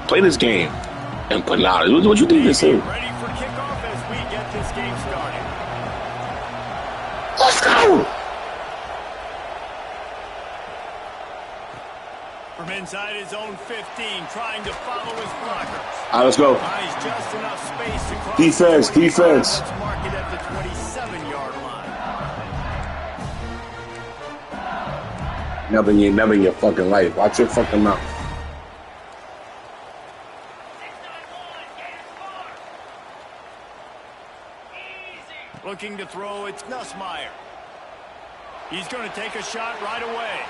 Play this game. Empanada. What you think this is? Ready for kickoff as we get this game started. Let's go. From inside his own 15, trying to follow his blockers. All right, let's go. Buys just enough space to cross Defense, the 25. defense. Let's mark it at the 27-yard line. Never in your fucking life. Watch your fucking mouth. Looking to throw, it's Nussmeier. He's going to take a shot right away.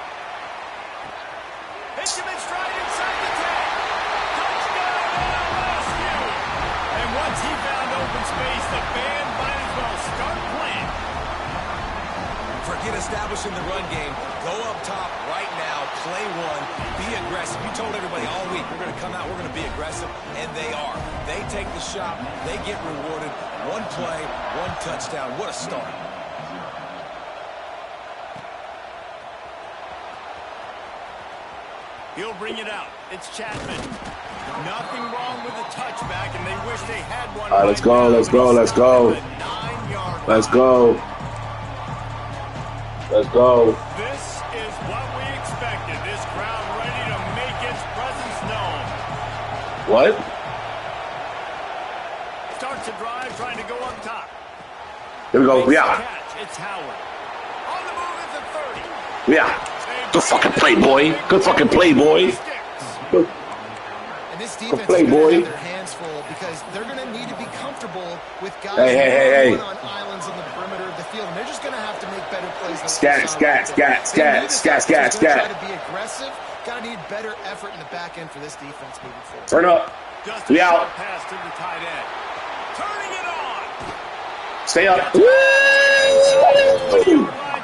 Hits him in stride inside the 10. Touchdown, LSU. And once he found open space, the band might as well start playing. Forget establishing the run game. Go up top right now. Play one. Be aggressive. You told everybody all week, we're going to come out, we're going to be aggressive, and they are. They take the shot. They get rewarded. One play, one touchdown. What a start. He'll bring it out. It's Chapman. Nothing wrong with the touchback, and they wish they had one. All right, let's go, let's go, let's go. Let's go. Let's go. This is what we expected. This crowd ready to make its presence known. What? Starts a drive, trying to go up top. Here we go. We out. It's Howard. On the move is the 30. We out. Good fucking play, boy. Good fucking play, boy. Good. And this defense play, is boy. going to have their hands full because they're going to need to be comfortable with guys Hey. on islands on the perimeter of the field, and they're just going to have to make better plays. Scat. Try to be aggressive. Got to need better effort in the back end for this defense moving forward. Turn up. Just We a out. short pass to the tight end. Turning it on. Stay up. Line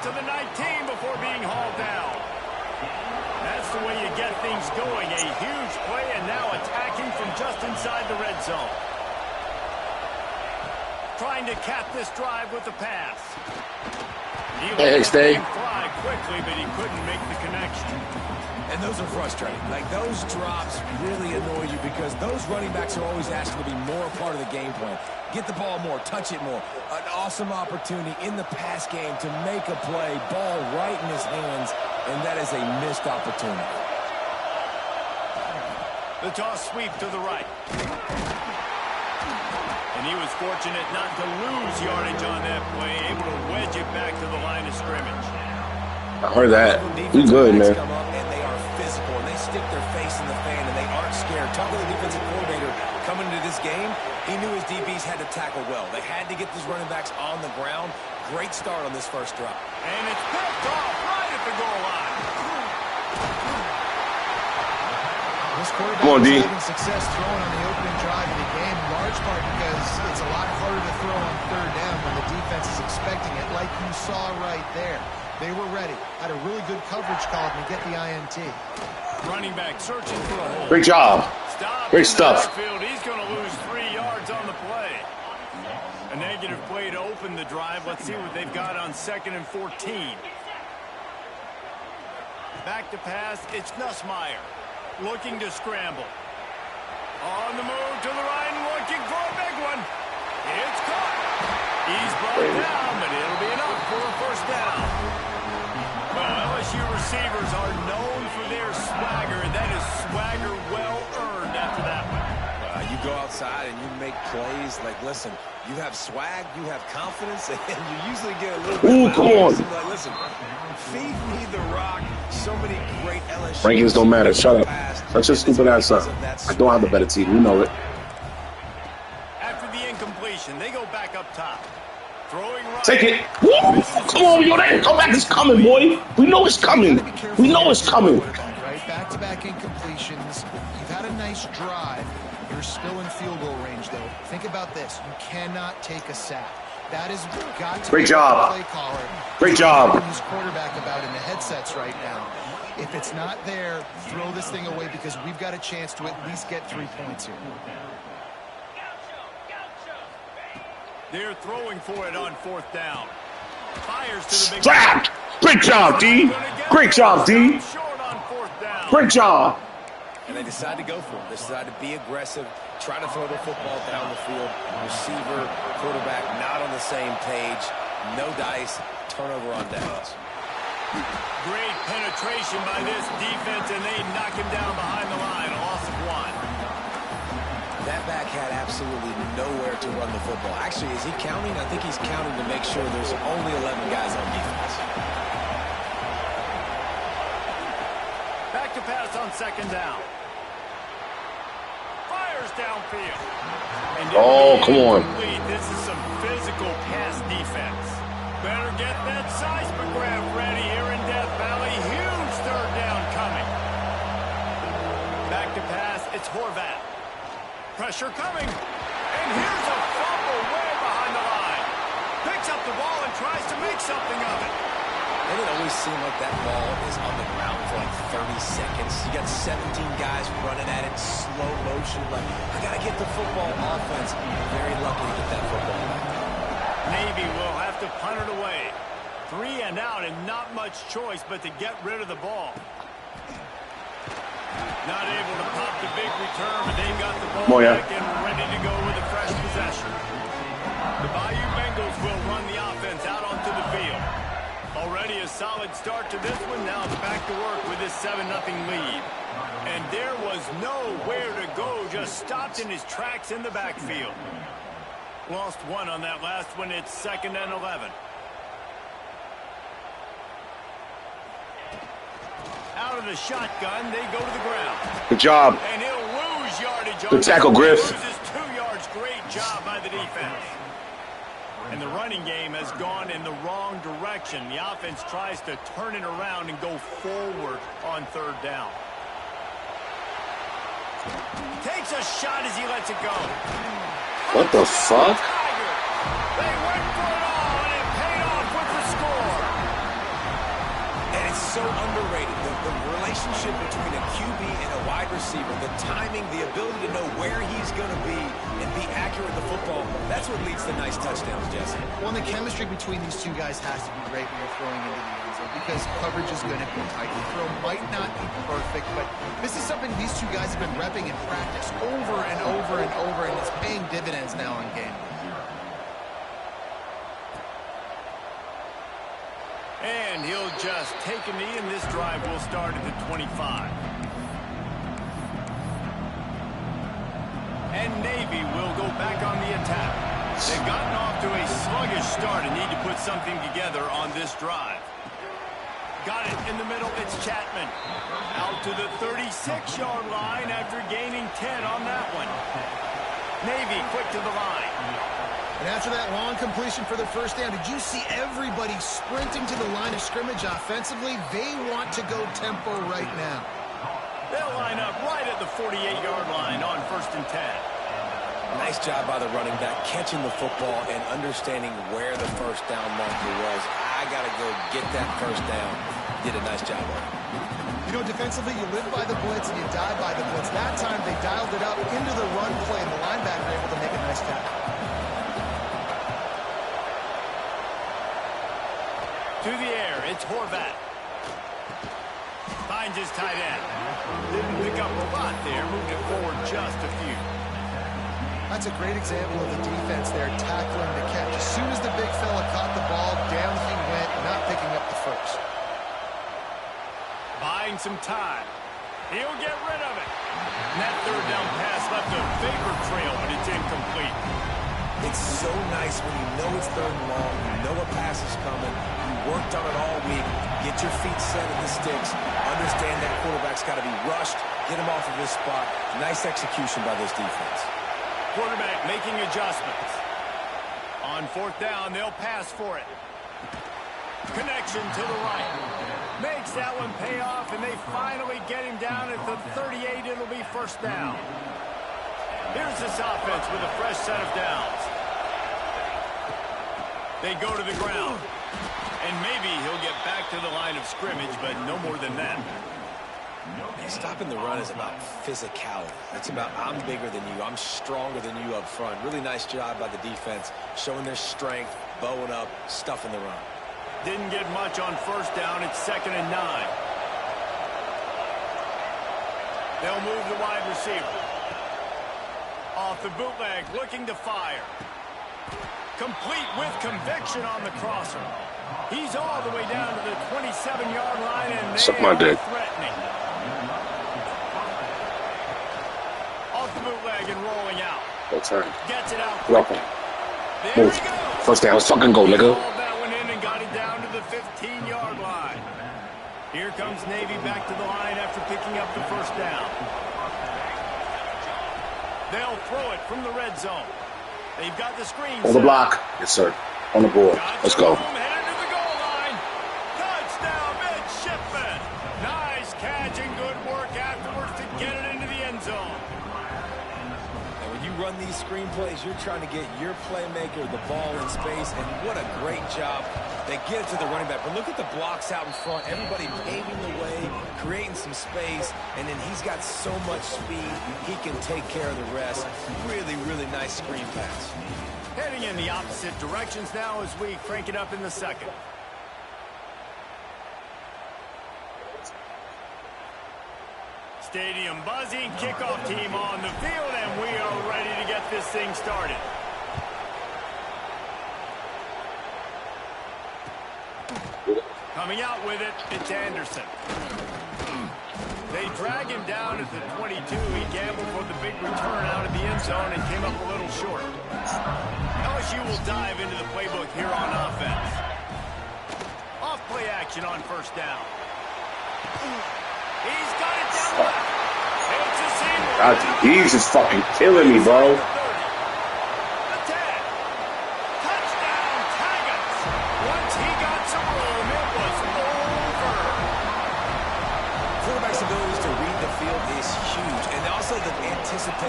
to the 19 before being hauled down. That's the way you get things going. A huge play, and now attacking from just inside the red zone. Trying to cap this drive with the pass. Hey, stay. Fly quickly, but he couldn't make the connection. And those are frustrating. Like, those drops really annoy you because those running backs are always asking to be more a part of the game plan. Get the ball more, touch it more. An awesome opportunity in the pass game to make a play, ball right in his hands, and that is a missed opportunity. The toss sweep to the right. And he was fortunate not to lose yardage on that play, able to wedge it back to the line of scrimmage. I heard that. We good, man. Come up and they are physical, and they stick their face in the fan, and they aren't scared. Talk to the defensive coordinator coming into this game. He knew his DBs had to tackle well. They had to get these running backs on the ground. Great start on this first drive. And it's picked off right at the goal line. This quarterback Come on, D. is having success throwing on the opening drive of the game, in large part because it's a lot harder to throw on third down when the defense is expecting it, like you saw right there. They were ready. Had a really good coverage call to get the INT. Running back searching for a hole. Great job. Stop Great in the stuff. backfield. He's going to lose 3 yards on the play. A negative play to open the drive. Let's see what they've got on 2nd and 14. Back to pass. It's Nussmeier. Looking to scramble. On the move to the right and looking for a big one. It's caught. He's brought down, but it'll be enough for a first down. Well, LSU receivers are known for their swagger. That is swagger well earned after that one. You go outside and you make plays. Like, listen, you have swag, you have confidence, and you usually get a little bit Ooh, of come on. Like, listen, feed me the rock. So many great LSU Rankings don't matter. Shut up. That's your stupid ass son. I don't have the better team. You know it. After the incompletion, they go back up top. Throwing right. Take it. Woo! Come on, yo, that comeback is coming, boy. We know it's coming. We know it's coming. Right, back-to-back incompletions. You've had a nice drive. You're still in field goal range, though. Think about this. You cannot take a sack. That is got to Great be job. Play caller. Great job. His quarterback about in the headsets right now. If it's not there, throw this thing away because we've got a chance to at least get 3 points here. They're throwing for it on 4th down. Fires to the big Strapped. Great job, D. Great job, D. Short on 4th down. Great job. And they decide to go for it. They decide to be aggressive, try to throw the football down the field. Receiver, quarterback not on the same page. No dice, turnover on downs. Great penetration by this defense, and they knock him down behind the line. A loss of 1. That back had absolutely nowhere to run the football. Actually, is he counting? I think he's counting to make sure there's only 11 guys on defense. Back to pass on 2nd down. Fires downfield. Oh, come on. This is some physical pass defense. Better get that seismograph ready here in Death Valley. Huge 3rd down coming. Back to pass. It's Horvat. Pressure coming. And here's a fumble way behind the line. Picks up the ball and tries to make something of it. And it always seems like that ball is on the ground for like 30 seconds. You got 17 guys running at it, slow motion. Like, I got to get the football. Offense, very lucky to get that football back. Navy will have to punt it away. 3 and out, and not much choice but to get rid of the ball. Not able to pop the big return, but they got the ball back and ready to go with a fresh possession. The Bayou Bengals will run the offense out onto the field. Already a solid start to this one. Now it's back to work with this 7-0 lead. And there was nowhere to go, just stopped in his tracks in the backfield. Lost 1 on that last one. It's 2nd and 11. Out of the shotgun, they go to the ground. Good job. And he'll lose yardage. Good tackle, Griff. Loses 2 yards. Great job by the defense. And the running game has gone in the wrong direction. The offense tries to turn it around and go forward on 3rd down. Takes a shot as he lets it go. What the fuck? They went for it all, and it paid off with the score. And it's so underrated. The relationship between a QB and a wide receiver, the timing, the ability to know where he's going to be and be accurate with the football, that's what leads to nice touchdowns, Jesse. Well, the chemistry between these two guys has to be great when you're throwing into the end zone because coverage is going to be tight. The throw might not be perfect, but this is something these two guys have been repping in practice over and over and over, and it's paying dividends now in game. And he'll just take a knee, and this drive will start at the 25. And Navy will go back on the attack. They've gotten off to a sluggish start and need to put something together on this drive. Got it in the middle. It's Chapman. Out to the 36-yard line after gaining 10 on that one. Navy quick to the line. And after that long completion for the 1st down, did you see everybody sprinting to the line of scrimmage offensively? They want to go tempo right now. They'll line up right at the 48-yard line on 1st and 10. Nice job by the running back, catching the football and understanding where the 1st down marker was. I got to go get that 1st down. Did a nice job on it. You know, defensively, you live by the blitz and you die by the blitz. That time, they dialed it up into the run play, and the linebacker able to make a nice tackle. To the air, it's Horvat. Finds his tight end. Didn't pick up a lot there, moved it forward just a few. That's a great example of the defense there, tackling the catch. As soon as the big fella caught the ball, down he went, not picking up the 1st. Buying some time. He'll get rid of it. And that 3rd down pass left a vapor trail, but it's incomplete. It's so nice when you know it's 3rd and long, you know a pass is coming, you worked on it all week, get your feet set at the sticks, understand that quarterback's got to be rushed, get him off of his spot. Nice execution by this defense. Quarterback making adjustments. On 4th down, they'll pass for it. Connection to the right. Makes that one pay off, and they finally get him down at the 38. It'll be 1st down. Here's this offense with a fresh set of downs. They go to the ground. And maybe he'll get back to the line of scrimmage, but no more than that. Stopping the run is about physicality. It's about I'm bigger than you, I'm stronger than you up front. Really nice job by the defense, showing their strength, bowing up, stuffing the run. Didn't get much on 1st down. It's 2nd and 9. They'll move the wide receiver. Off the bootleg, looking to fire. Complete with conviction on the crosser. He's all the way down to the 27-yard line, and Suck my dick. Threatening. Off the bootleg and rolling out. That's right. Gets it out. Welcome. There Move. he goes. First down. Let's fucking go, nigga. Called that one in and got it down to the 15-yard line. Here comes Navy back to the line after picking up the first down. They'll throw it from the red zone. They've got the screen. On the block. Yes, sir. On the board. Let's go. Headed to the goal line. Touchdown, midshipman. Nice catch and good work afterwards to get it into the end zone. And when you run these screenplays, you're trying to get your playmaker the ball in space, and what a great job. They get it to the running back, but look at the blocks out in front. Everybody paving the way, creating some space, and then he's got so much speed, he can take care of the rest. Really, really nice screen pass. Heading in the opposite directions now as we crank it up in the second. Stadium buzzing, kickoff team on the field, and we are ready to get this thing started. Coming out with it, it's Anderson. They drag him down at the 22. He gambled for the big return out of the end zone and came up a little short. LSU will dive into the playbook here on offense. Off play action on first down. He's got it down left. It's a single. God, he's just fucking killing me, bro.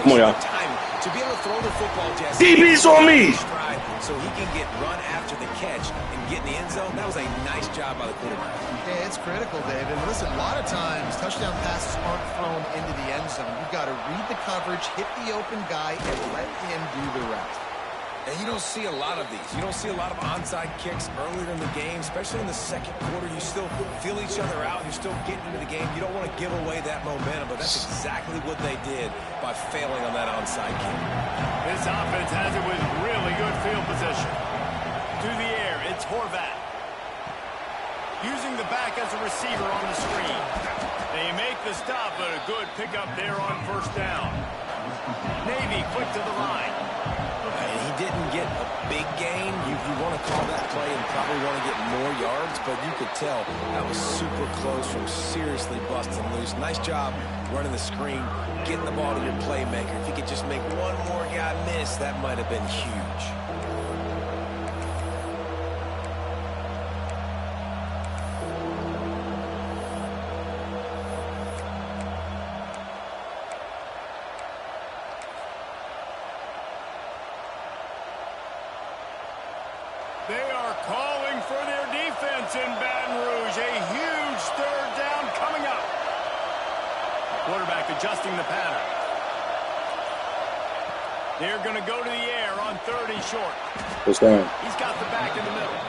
Come on, y'all. To be able to throw the football, Jesse, DB's on me. So he can get run after the catch and get in the end zone. That was a nice job by the quarterback. Yeah, it's critical, David. Listen, a lot of times touchdown passes aren't thrown into the end zone. You've got to read the coverage, hit the open guy, and let him do the rest. And you don't see a lot of these. You don't see a lot of onside kicks earlier in the game, especially in the second quarter. You still feel each other out. You're still getting into the game. You don't want to give away that momentum, but that's exactly what they did by failing on that onside kick. This offense has it with really good field position. To the air, it's Horvat. Using the back as a receiver on the screen. They make the stop, but a good pickup there on first down. Navy quick to the line. And he didn't get a big gain. You want to call that play and probably want to get more yards, but you could tell that was super close from seriously busting loose. Nice job running the screen, getting the ball to your playmaker. If he could just make one more guy miss, that might have been huge. They are calling for their defense in Baton Rouge. A huge third down coming up. Quarterback adjusting the pattern. They're going to go to the air on third and short. What's down? He's got the back in the middle.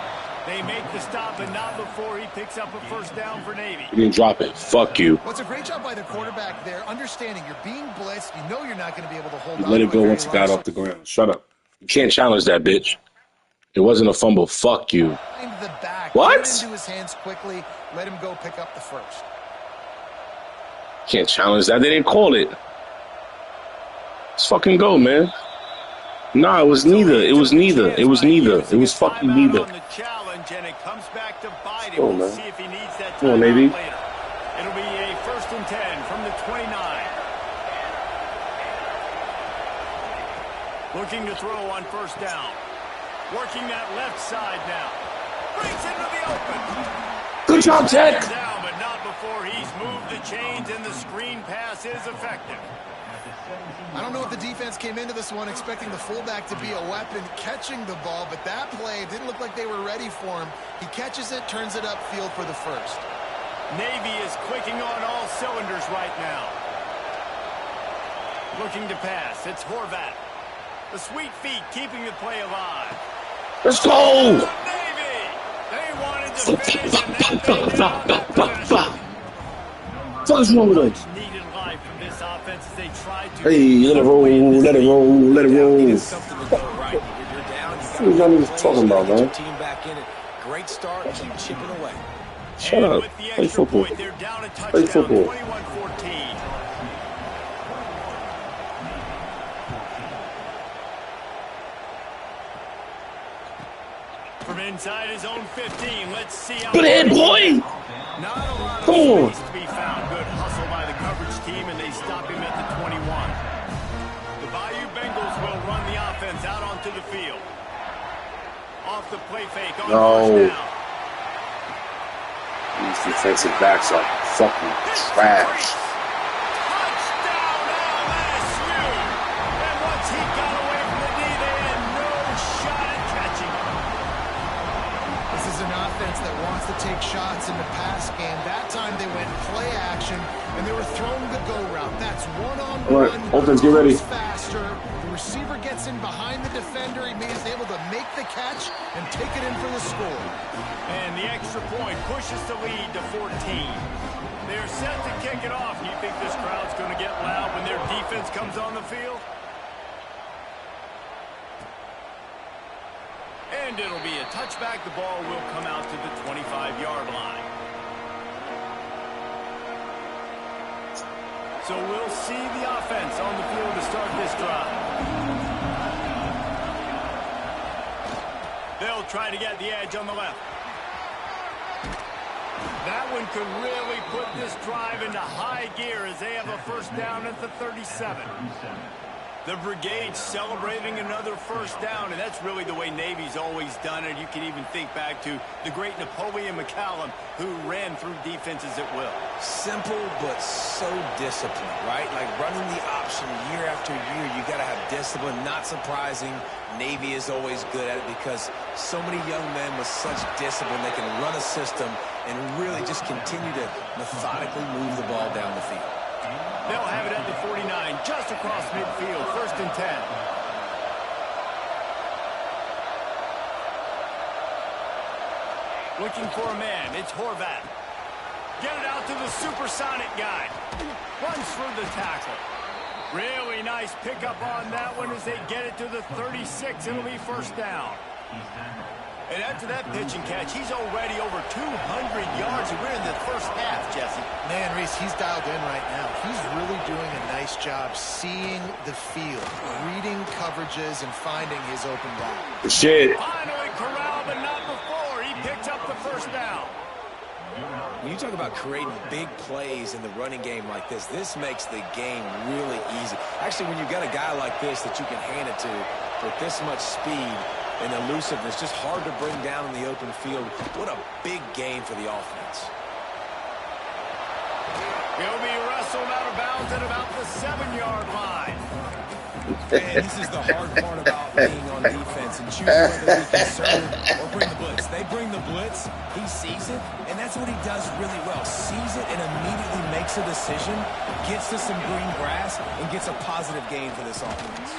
They make the stop, but not before he picks up a first down for Navy. You didn't drop it. Fuck you. What's a great job by the quarterback there, understanding you're being blitzed. You know you're not going to be able to hold on. Let it go once it got off the ground. Shut up. You can't challenge that, bitch. It wasn't a fumble. Fuck you. Into the back. What? Get it into his hands quickly. Let him go pick up the first. Can't challenge that. They didn't call it. Let's fucking go, man. Nah, it was neither. It was neither. It was neither. It was fucking neither. On the challenge, and it comes back to bite him. Oh, We'll man. see if he needs that Come on, timeout Navy. later. It'll be a 1st and 10 from the 29. Looking to throw on first down. Working that left side now. Breaks into the open. Good job, Tech. Down, but not before he's moved the chains, and the screen pass is effective. I don't know if the defense came into this one expecting the fullback to be a weapon catching the ball, but that play didn't look like they were ready for him. He catches it, turns it upfield for the first. Navy is clicking on all cylinders right now. Looking to pass. It's Horvat. The sweet feet keeping the play alive. Let's go. Navy! They wanted to finish, and that they did on that possession. What is wrong with us? Needed life from this this offense as they try to... Hey, let it roll, let it roll, let it roll. Needed something to go right. You're down. What are you talking about, man? Get your team back in it. Great start. Keep chipping away. Shut up. Play football. Play football. 21-14. From inside his own 15, let's see how... Good head, boy! Not a lot of Come on. space to be found. Good hustle by the coverage team, and they stop him at the 21. The Bayou Bengals will run the offense out onto the field. Off the play fake on first down. These defensive backs are fucking trash. Touchdown LSU! And once he got away from the knee, they had no shot at catching him. This is an offense that wants to take shots in the pass game. That time they went play action, and they were throwing the go route. That's one-on-one. All right, offense, get ready. Faster. The receiver gets in behind the defender. He is able to make the catch and take it in for the score. And the extra point pushes the lead to 14. They're set to kick it off. You think this crowd's going to get loud when their defense comes on the field? And it'll be a touchback. The ball will come out to the 25-yard line. So we'll see the offense on the field to start this drive. They'll try to get the edge on the left. That one could really put this drive into high gear as they have a first down at the 37. The brigade celebrating another first down, and that's really the way Navy's always done it. You can even think back to the great Napoleon McCallum, who ran through defenses at will. Simple, but so disciplined, right? Like running the option year after year, you got to have discipline. Not surprising, Navy is always good at it because so many young men with such discipline, they can run a system and really just continue to methodically move the ball down the field. They'll have it at the 49, just across midfield, 1st and 10. Looking for a man, it's Horvat. Get it out to the supersonic guy. Runs through the tackle. Really nice pickup on that one as they get it to the 36. It'll be first down. And after that pitch and catch, he's already over 200 yards, and we're in the first half, Jesse. Man, Reese, he's dialed in right now. He's really doing a nice job seeing the field, reading coverages, and finding his open guy. Shit. Finally corralled, but not before. He picked up the first down. When you talk about creating big plays in the running game like this makes the game really easy. Actually, when you've got a guy like this that you can hand it to with this much speed and elusiveness, just hard to bring down in the open field. What a big game for the offense. He'll be wrestled out of bounds at about the 7-yard line. And this is the hard part about being on defense and choosing whether to be conservative or bring the blitz. They bring the blitz, he sees it, and that's what he does really well. Sees it and immediately makes a decision, gets to some green grass, and gets a positive gain for this offense.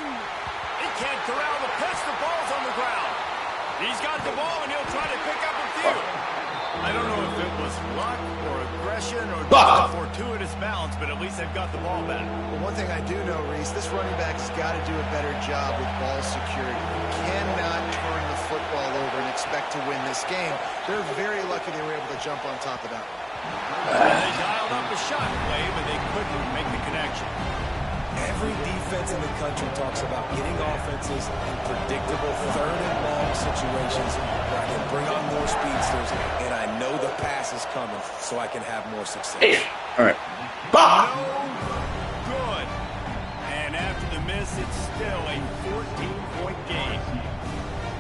He can't corral the pitch. The ball's on the ground. He's got the ball, and he'll try to pick up a few. I don't know if it was luck or aggression or just a fortuitous bounce, but at least they've got the ball back. Well, one thing I do know, Reese, this running back has got to do a better job with ball security. He cannot turn the football over and expect to win this game. They're very lucky they were able to jump on top of that. They dialed up the shot play, but they couldn't make the connection. Every defense in the country talks about getting offenses in predictable third and long situations where I can bring on more speedsters and I know the pass is coming so I can have more success. All right. No good. And after the miss, it's still a 14-point game.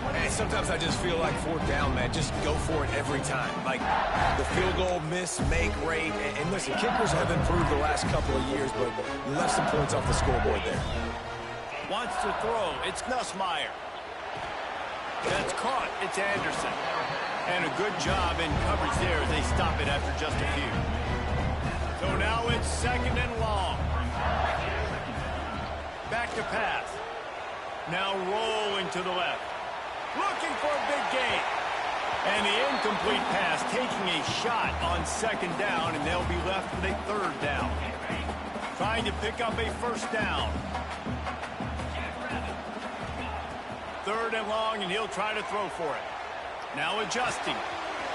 And sometimes I just feel like fourth down, man. Just go for it every time. Like the field goal miss, make rate. And listen, kickers have improved the last couple of years, but you left some points off the scoreboard there. Wants to throw. It's Nussmeier. That's caught. It's Anderson. And a good job in coverage there as they stop it after just a few. So now it's 2nd and long. Back to pass. Now rolling to the left. Looking for a big gain. And the incomplete pass taking a shot on 2nd down, and they'll be left with a 3rd down. Trying to pick up a first down. 3rd and long, and he'll try to throw for it. Now adjusting.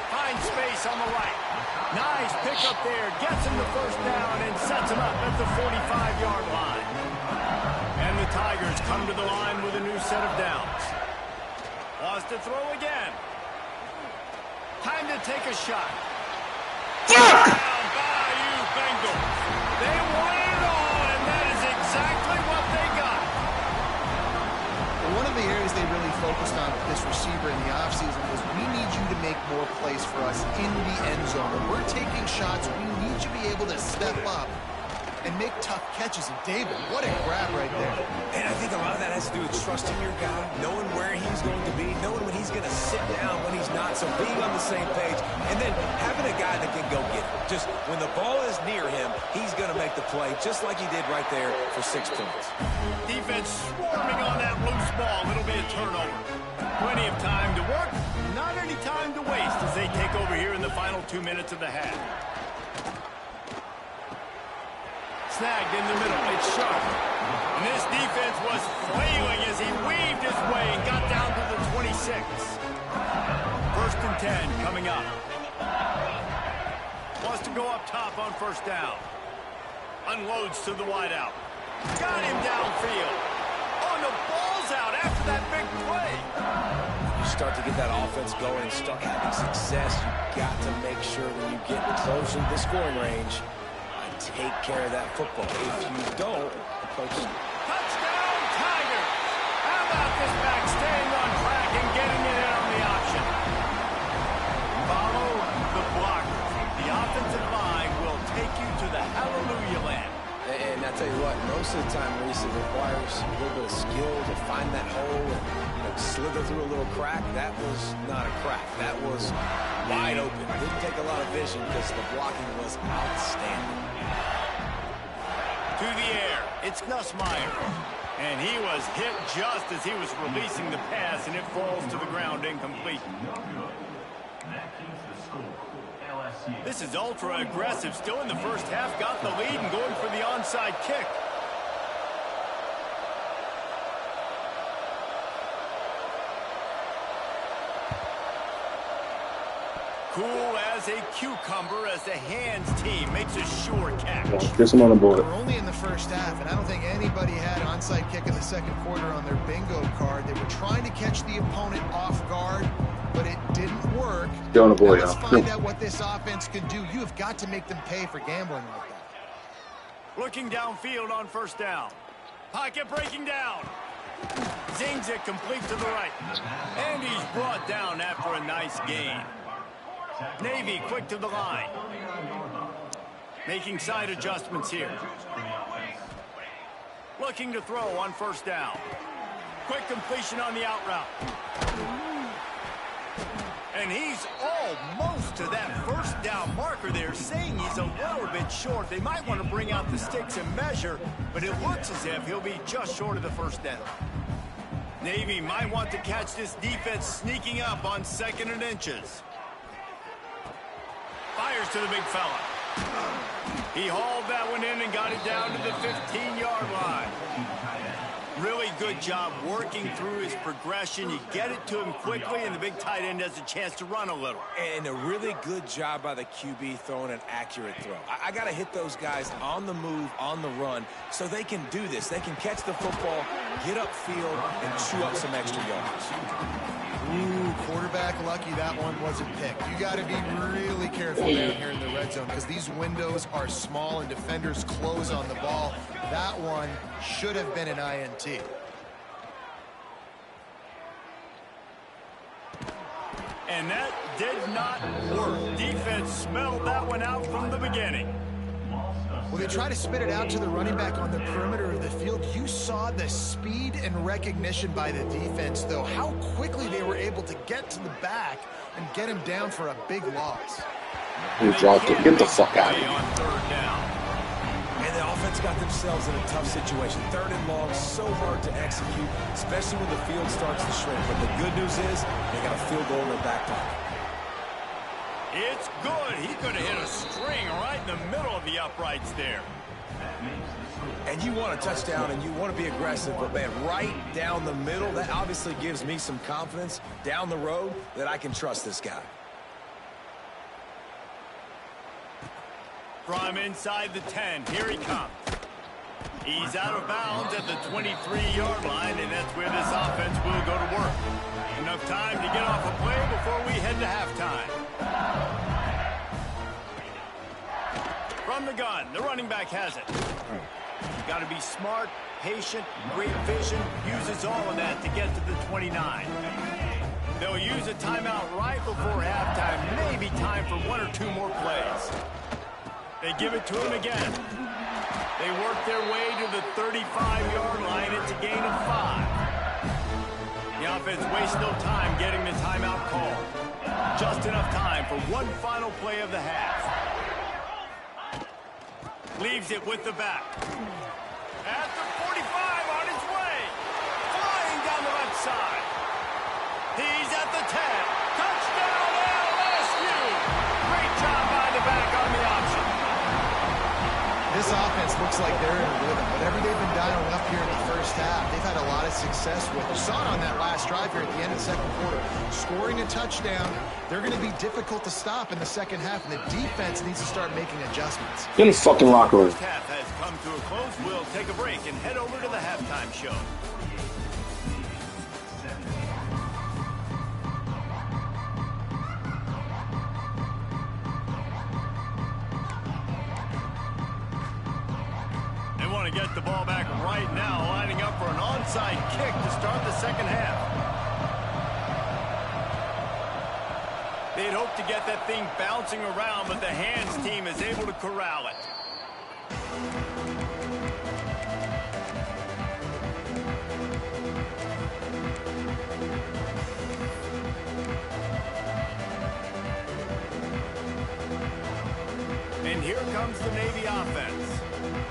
Finds space on the right. Nice pickup there. Gets him the first down and sets him up at the 45-yard line. And the Tigers come to the line with a new set of downs. Wants to throw again. Time to take a shot. Down by you, Bengals. They won it all, and that is exactly what they got. One of the areas they really focused on with this receiver in the offseason was we need you to make more plays for us in the end zone. When we're taking shots, we need you to be able to step up and make tough catches. And David, what a grab right there. And I think a lot of that has to do with trusting your guy, knowing where he's going to be, knowing when he's going to sit down, when he's not, so being on the same page, and then having a guy that can go get it. Just when the ball is near him, he's going to make the play, just like he did right there for 6 points. Defense swarming on that loose ball. It'll be a turnover. Plenty of time to work, not any time to waste as they take over here in the final 2 minutes of the half. Snagged in the middle. It's sharp. And this defense was flailing as he weaved his way and got down to the 26. 1st and 10 coming up. Wants to go up top on first down. Unloads to the wideout. Got him downfield. Oh, and the ball's out after that big play. You start to get that offense going and start having success. You've got to make sure when you get closer to the scoring range, take care of that football. If you don't, coach. Touchdown, Tigers! How about this back staying on track and getting it in on the option? Follow the blockers. The offensive line will take you to the hallelujah land. And I tell you what, most of the time, Reese, it requires a little bit of skill to find that hole and slither through a little crack. That was not a crack. That was wide open. Didn't take a lot of vision because the blocking was outstanding. To the air, it's Nussmeier. And he was hit just as he was releasing the pass, and it falls to the ground incomplete. This is ultra aggressive. Still in the first half, got the lead and going for the onside kick. Cool as a cucumber as the hands team makes a sure catch. Get him on the board. We're only in the first half, and I don't think anybody had an onside kick in the second quarter on their bingo card. They were trying to catch the opponent off guard, but it didn't work. Get on the board, let's find out what this offense can do. You have got to make them pay for gambling like that. Looking downfield on first down. Pocket breaking down. Zings it complete to the right. And he's brought down after a nice gain. Navy quick to the line. Making side adjustments here. Looking to throw on first down. Quick completion on the out route. And he's almost to that first down marker there, saying he's a little bit short. They might want to bring out the sticks and measure, but it looks as if he'll be just short of the first down. Navy might want to catch this defense sneaking up on 2nd and inches. Fires to the big fella. He hauled that one in and got it down to the 15-yard line. Really good job working through his progression. You get it to him quickly, and the big tight end has a chance to run a little. And a really good job by the QB throwing an accurate throw. I got to hit those guys on the move, on the run, so they can do this. They can catch the football, get upfield, and chew up some extra yards. Ooh, quarterback lucky that one wasn't picked. You got to be really careful down here in the red zone because these windows are small and defenders close on the ball. That one should have been an INT. And that did not work. Defense smelled that one out from the beginning. Well, they try to spit it out to the running back on the perimeter of the field. You saw the speed and recognition by the defense, though. How quickly they were able to get to the back and get him down for a big loss. He dropped it. Get the fuck out of here. On third down. And the offense got themselves in a tough situation. 3rd and long, so hard to execute, especially when the field starts to shrink. But the good news is they got a field goal in their back pocket. It's good. He could have hit a string right in the middle of the uprights there. And you want a touchdown and you want to be aggressive, but man, right down the middle, that obviously gives me some confidence down the road that I can trust this guy. From inside the 10, here he comes. He's out of bounds at the 23-yard line, and that's where this offense will go to work. Enough time to get off a play before we head to halftime. From the gun, the running back has it. You got to be smart, patient, great vision, uses all of that to get to the 29. They'll use a timeout right before halftime, maybe time for one or two more plays. They give it to him again. They work their way to the 35-yard line. It's a gain of 5. The offense wastes no time getting the timeout called. Just enough time for one final play of the half. Leaves it with the back. At the 45 on his way. Flying down the left side. He's at the 10. Touchdown LSU. Great job by the back on the option. This offense looks like they're in a rhythm. Whatever they've been dialing up here in the first half, they've had a lot of success with. You saw it on that last drive here at the end of the second quarter. Scoring a touchdown, they're going to be difficult to stop in the second half, and the defense needs to start making adjustments. In the fucking locker room. First half has come to a close. We'll take a break and head over to the halftime show. They want to get the ball back right now, lining up for an onside kick to start the second half. They'd hoped to get that thing bouncing around, but the hands team is able to corral it. And here comes the Navy offense.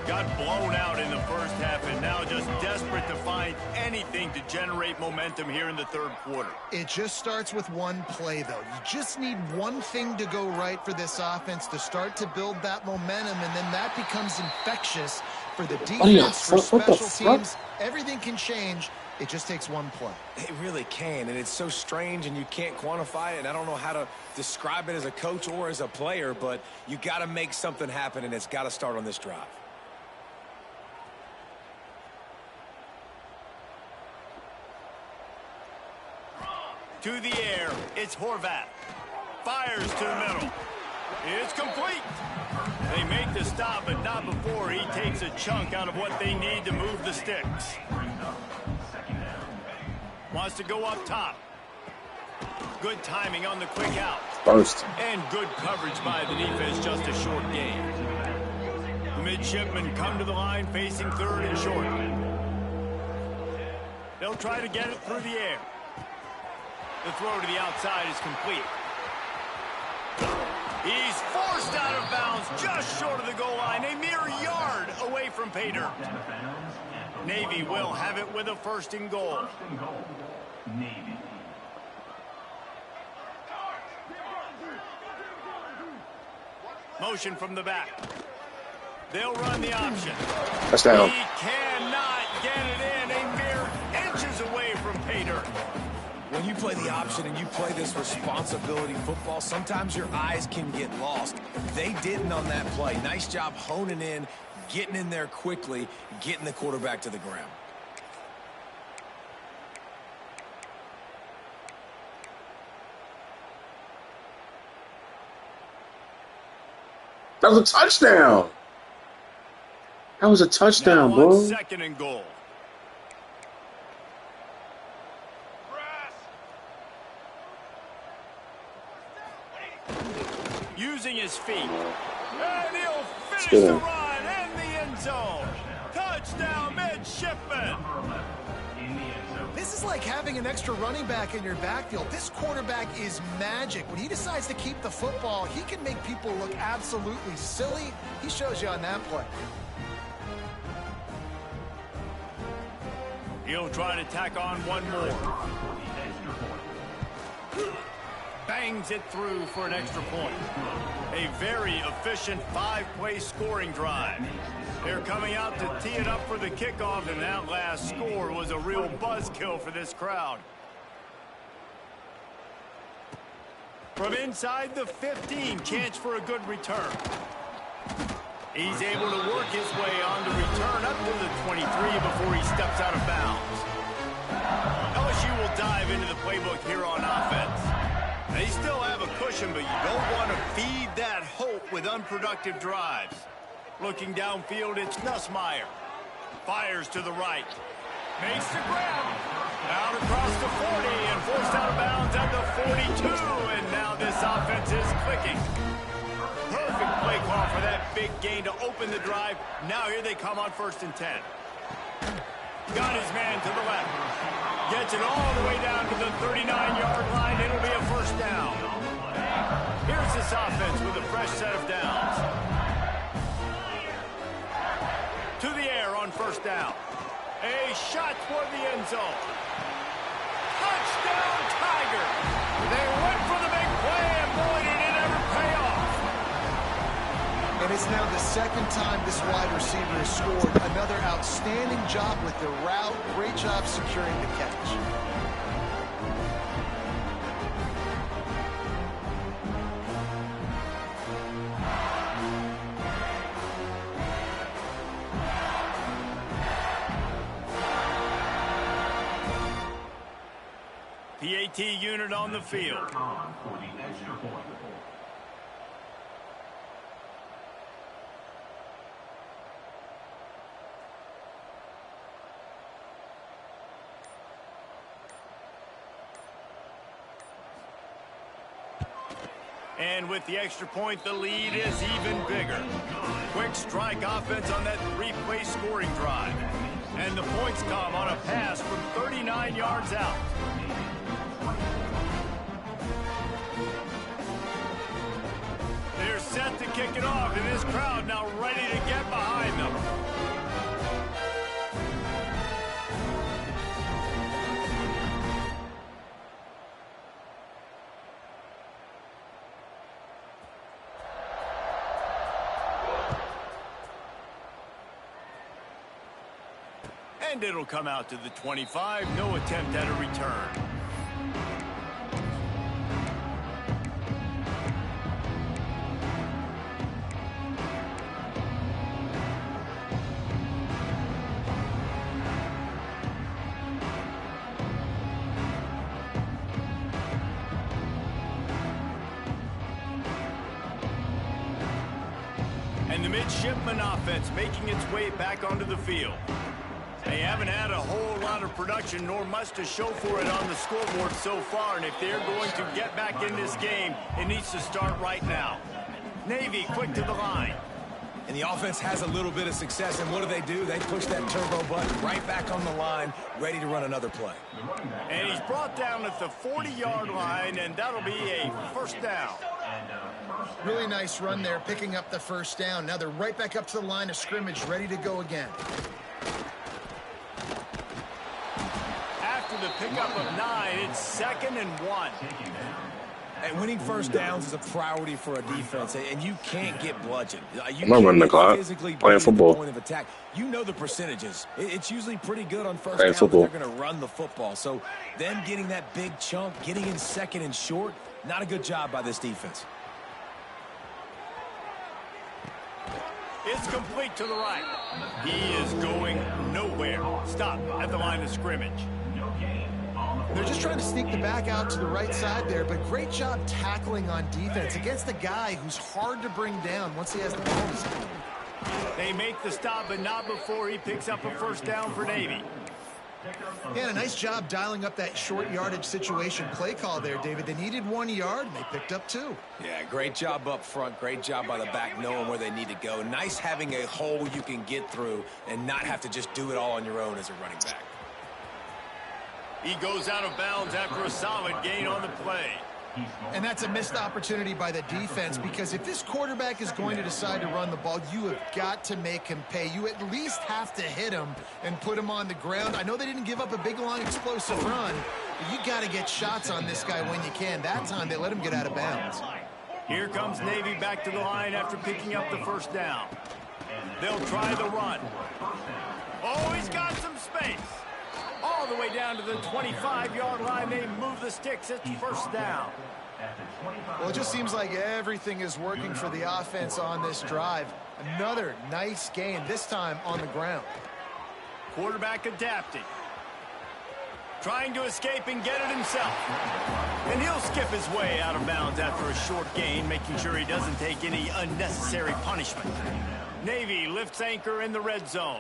Got blown out in the first half and now just desperate to find anything to generate momentum here in the third quarter. It just starts with one play, though. You just need one thing to go right for this offense to start to build that momentum, and then that becomes infectious for the defense, for special teams. Everything can change. It just takes one play. It really can, and it's so strange, and you can't quantify it, and I don't know how to describe it as a coach or as a player, but you got to make something happen, and it's got to start on this drive. To the air, it's Horvath. Fires to the middle. It's complete. They make the stop, but not before he takes a chunk out of what they need to move the sticks. Wants to go up top. Good timing on the quick out. First. And good coverage by the defense, just a short gain. The midshipmen come to the line facing third and short. They'll try to get it through the air. The throw to the outside is complete. He's forced out of bounds just short of the goal line, a mere yard away from pay dirt. Navy will have it with a first and goal. Motion from the back. They'll run the option. Touchdown. He cannot get it in, a mere inches away from pay dirt. When you play the option and you play this responsibility football, sometimes your eyes can get lost. They didn't on that play. Nice job honing in, getting in there quickly, getting the quarterback to the ground. That was a touchdown. That was a touchdown, now bro. Second and goal. Using his feet. And he'll finish the run in the end zone. Touchdown, midshipman. This is like having an extra running back in your backfield. This quarterback is magic. When he decides to keep the football, he can make people look absolutely silly. He shows you on that play. He'll try to tack on one more. bangs it through for an extra point. A very efficient 5-play scoring drive. They're coming out to tee it up for the kickoff, and that last score was a real buzzkill for this crowd. From inside the 15, chance for a good return. He's able to work his way on the return up to the 23 before he steps out of bounds. LSU will dive into the playbook here on offense. They still have a cushion, but you don't want to feed that hope with unproductive drives. Looking downfield, it's Nussmeier. Fires to the right. Makes the grab. Out across the 40 and forced out of bounds at the 42. And now this offense is clicking. Perfect play call for that big gain to open the drive. Now here they come on 1st and 10. Got his man to the left. Gets it all the way down to the 39-yard line. It'll be a 1st down. Here's this offense with a fresh set of downs. To the air on 1st down. A shot toward the end zone. Touchdown, Tiger. They went for the big play, and boy, did it ever pay off. And it's now the 2nd time this wide receiver has scored. Another outstanding job with the route. Great job securing the catch. PAT unit on the field. And with the extra point, the lead is even bigger. Quick strike offense on that 3-play scoring drive. And the points come on a pass from 39 yards out. They're set to kick it off, and this crowd now ready to get behind them. And it'll come out to the 25. No attempt at a return. And the midshipman offense making its way back onto the field. They haven't had a whole lot of production, nor much to show for it on the scoreboard so far. And if they're going to get back in this game, it needs to start right now. Navy quick to the line. And the offense has a little bit of success, and what do? They push that turbo button right back on the line, ready to run another play. And he's brought down at the 40-yard line, and that'll be a 1st down. Really nice run there, picking up the 1st down. Now they're right back up to the line of scrimmage, ready to go again. After the pickup of 9, it's 2nd and 1. And winning 1st downs is a priority for a defense, and you can't get bludgeoned. I'm not running the clock. Playing football. Point of attack. You know the percentages. It's usually pretty good on 1st Playing down, football. but they're going to run the football. So them getting that big chunk, getting in 2nd and short, not a good job by this defense. It's complete to the right. He is going nowhere. Stop at the line of scrimmage. They're just trying to sneak the back out to the right side there, but great job tackling on defense against a guy who's hard to bring down once he has the ball in his hand. They make the stop, but not before he picks up a 1st down for Navy. Yeah, a nice job dialing up that short yardage situation play call there, David. They needed 1 yard, and they picked up 2. Yeah, great job up front. Great job by the back knowing where they need to go. Nice having a hole you can get through and not have to just do it all on your own as a running back. He goes out of bounds after a solid gain on the play. And that's a missed opportunity by the defense, because if this quarterback is going to decide to run the ball, you have got to make him pay. You at least have to hit him and put him on the ground. I know they didn't give up a big, long, explosive run, but you got to get shots on this guy when you can. That time, they let him get out of bounds. Here comes Navy back to the line after picking up the first down. They'll try the run. Oh, he's got some space. All the way down to the 25-yard line. They move the sticks. It's first down. Well, it just seems like everything is working for the offense on this drive. Another nice gain, this time on the ground. Quarterback adapting. Trying to escape and get it himself. And he'll skip his way out of bounds after a short gain, making sure he doesn't take any unnecessary punishment. Navy lifts anchor in the red zone.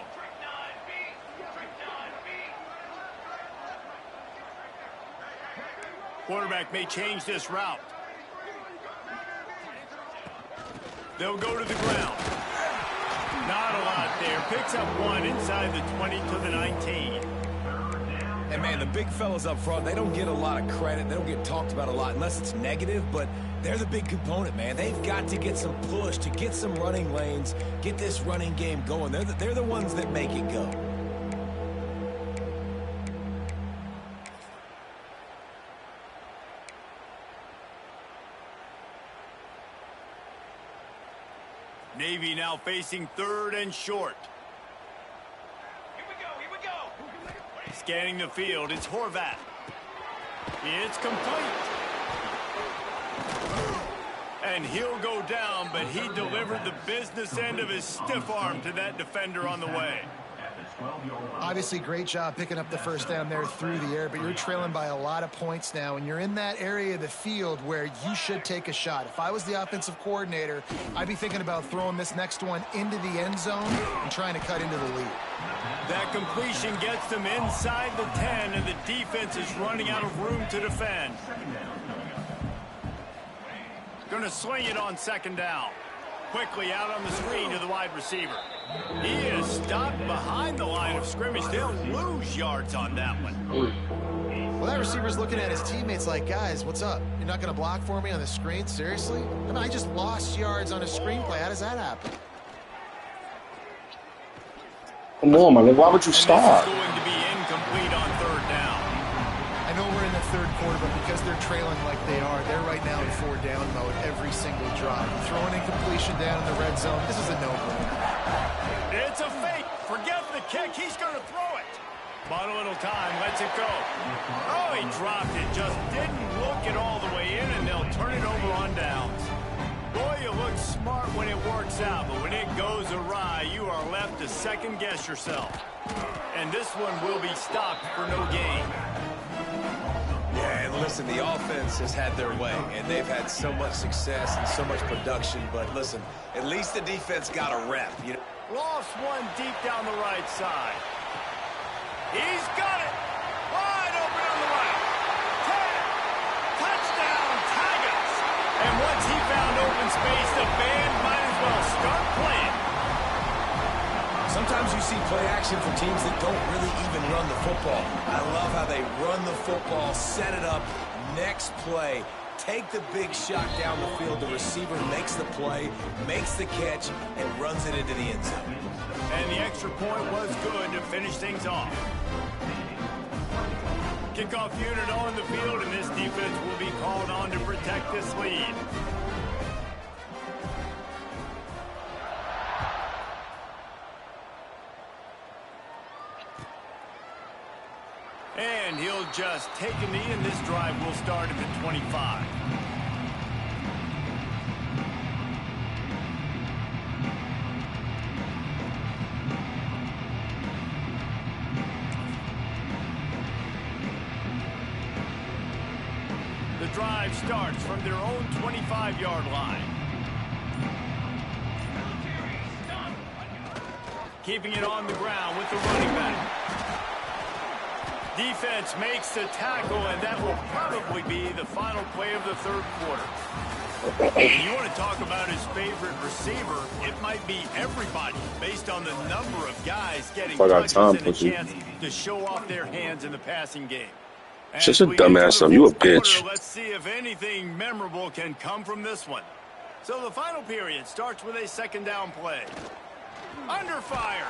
Quarterback may change this route. They'll go to the ground. Not a lot there. Picks up one inside the 20 to the 19. And, man, the big fellas up front, they don't get a lot of credit. They don't get talked about a lot unless it's negative, but they're the big component, man. They've got to get some push, to get some running lanes, get this running game going. They're the ones that make it go. Navy now facing third and short. Here we go. Scanning the field, it's Horvat. It's complete. And he'll go down, but he delivered the business end of his stiff arm to that defender on the way. Obviously, great job picking up the first down there through the air, but you're trailing by a lot of points now, and you're in that area of the field where you should take a shot. If I was the offensive coordinator, I'd be thinking about throwing this next one into the end zone and trying to cut into the lead. That completion gets them inside the 10, and the defense is running out of room to defend. Going to swing it on second down. Quickly out on the screen to the wide receiver. He is stopped behind the line of scrimmage. They'll lose yards on that one. Well, that receiver's looking at his teammates like, guys, what's up? You're not going to block for me on the screen? Seriously? I mean, I just lost yards on a screenplay. How does that happen? Come on, man. Why would you stop? This is going to be incomplete on third down. I know we're in the third quarter, but because they're trailing like they are, they're right now in four down mode every single drive. Throwing incompletion down in the red zone, this is a no-brainer. It's a fake. Forget the kick. He's going to throw it. But a little time. Lets it go. Oh, he dropped it. Just didn't look it all the way in, and they'll turn it over on downs. Boy, you look smart when it works out, but when it goes awry, you are left to second-guess yourself. And this one will be stopped for no gain. Yeah, and listen, the offense has had their way, and they've had so much success and so much production. But listen, at least the defense got a rep. You know? Lost one deep down the right side. He's got it. Wide open on the right. 10. Touchdown, Tigers. And once he found open space, the band might as well start playing. Sometimes you see play action for teams that don't really even run the football. I love how they run the football, set it up, next play, take the big shot down the field. The receiver makes the play, makes the catch, and runs it into the end zone. And the extra point was good to finish things off. Kickoff unit on the field, and this defense will be called on to protect this lead. And he'll just take a knee, and this drive will start at the 25. The drive starts from their own 25-yard line. Keeping it on the ground with the running back. Defense makes the tackle, and that will probably be the final play of the third quarter. You want to talk about his favorite receiver, it might be everybody, based on the number of guys getting touches and a chance to show off their hands in the passing game. Shut As your we dumb enter ass the up. You a fourth quarter, bitch. let's see if anything memorable can come from this one. So the final period starts with a second down play. Under fire.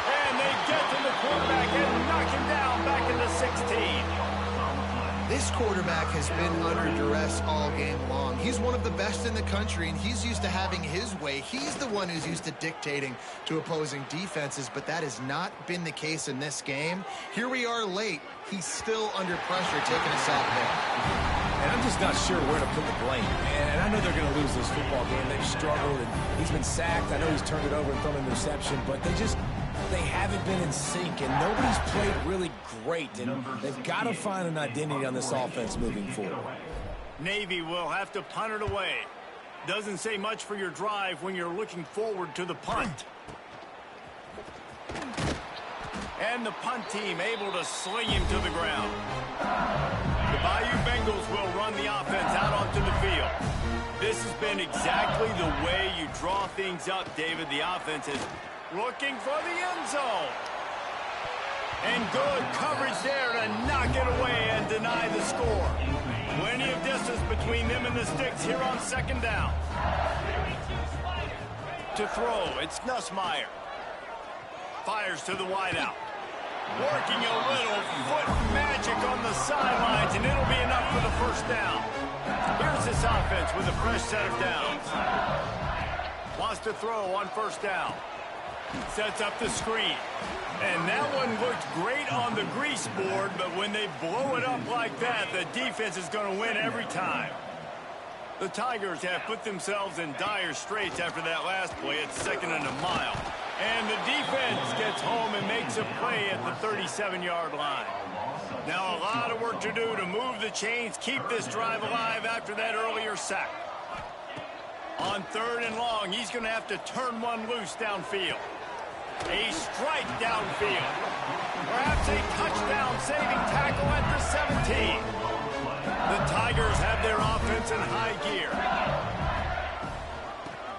And they get to the quarterback and knock him down back into 16. This quarterback has been under duress all game long. He's one of the best in the country, and he's used to having his way. He's the one who's used to dictating to opposing defenses, but that has not been the case in this game. Here we are late. He's still under pressure, taking a sack there. And I'm just not sure where to put the blame. And I know they're going to lose this football game. They've struggled, and he's been sacked. I know he's turned it over and thrown an interception, but they haven't been in sync, and nobody's played really great. And they've got to find an identity on this offense moving forward. Navy will have to punt it away. Doesn't say much for your drive when you're looking forward to the punt. And the punt team able to sling him to the ground. The Bayou Bengals will run the offense out onto the field. This has been exactly the way you draw things up, David. The offense is looking for the end zone. And good coverage there to knock it away and deny the score. Plenty of distance between them and the sticks here on second down. To throw, it's Nussmeier. Fires to the wideout. Working a little foot magic on the sidelines, and it'll be enough for the first down. Here's this offense with a fresh set of downs. Wants to throw on first down. Sets up the screen. And that one looked great on the grease board, but when they blow it up like that, the defense is going to win every time. The Tigers have put themselves in dire straits after that last play at 2nd and a mile. And the defense gets home and makes a play at the 37-yard line. Now a lot of work to do to move the chains, keep this drive alive after that earlier sack. On 3rd and long, he's going to have to turn one loose downfield. A strike downfield. Perhaps a touchdown-saving tackle at the 17. The Tigers have their offense in high gear.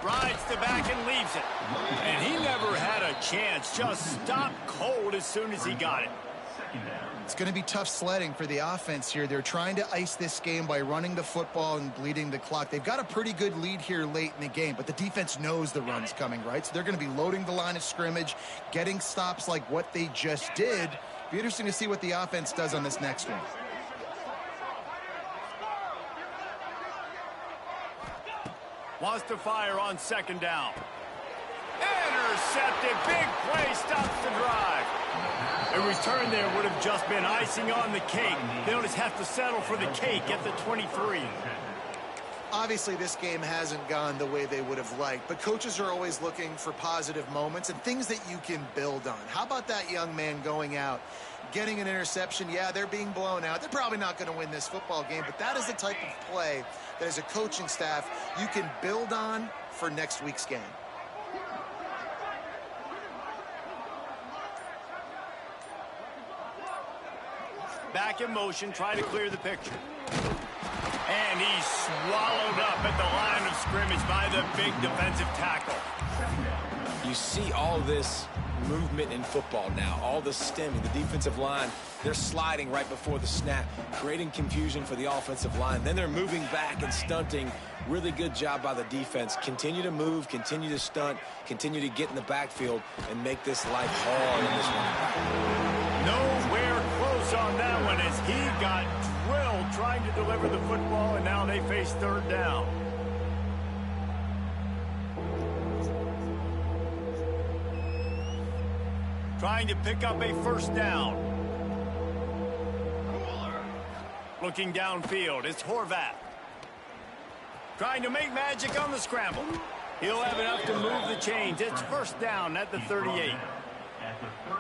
Rides the back and leaves it. And he never had a chance. Just stopped cold as soon as he got it. It's going to be tough sledding for the offense here. They're trying to ice this game by running the football and bleeding the clock. They've got a pretty good lead here late in the game, but the defense knows the run's coming, right? So they're going to be loading the line of scrimmage, getting stops like what they just did. Be interesting to see what the offense does on this next one. Wants to fire on 2nd down. Intercepted. Big play stops the drive. A return there would have just been icing on the cake. They'll just have to settle for the cake at the 23. Obviously, this game hasn't gone the way they would have liked, but coaches are always looking for positive moments and things that you can build on. How about that young man going out, getting an interception? Yeah, they're being blown out. They're probably not going to win this football game, but that is the type of play that as a coaching staff you can build on for next week's game. Back in motion, try to clear the picture. And he's swallowed up at the line of scrimmage by the big defensive tackle. You see all this movement in football now, all the stemming, the defensive line, they're sliding right before the snap, creating confusion for the offensive line. Then they're moving back and stunting. Really good job by the defense. Continue to move, continue to stunt, continue to get in the backfield and make this life hard in this one. Nowhere close on that one as he got drilled trying to deliver the football, and now they face 3rd down. Trying to pick up a 1st down. Looking downfield, it's Horvath. Trying to make magic on the scramble. He'll have enough to move the chains. It's 1st down at the 38.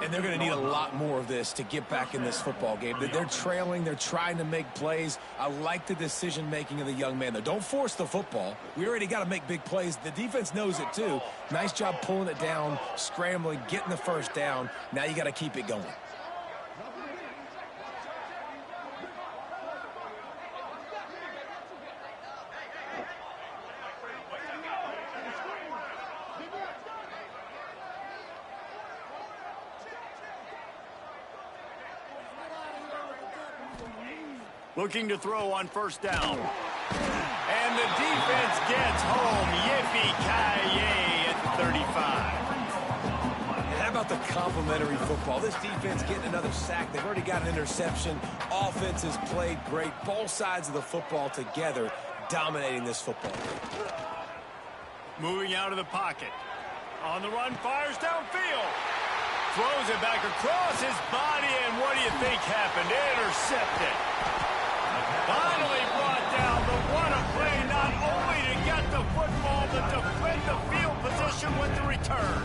And they're going to need a lot more of this to get back in this football game. They're trailing. They're trying to make plays. I like the decision-making of the young man, though. Don't force the football. We already got to make big plays. The defense knows it, too. Nice job pulling it down, scrambling, getting the 1st down. Now you got to keep it going. Looking to throw on first down. And the defense gets home. Yippee-ki-yay at 35. And how about the complimentary football? This defense getting another sack. They've already got an interception. Offense has played great. Both sides of the football together dominating this football game. Moving out of the pocket. On the run, fires downfield. Throws it back across his body, and what do you think happened? Intercepted. Finally brought down, but what a play, not only to get the football, but to defend the field position with the return.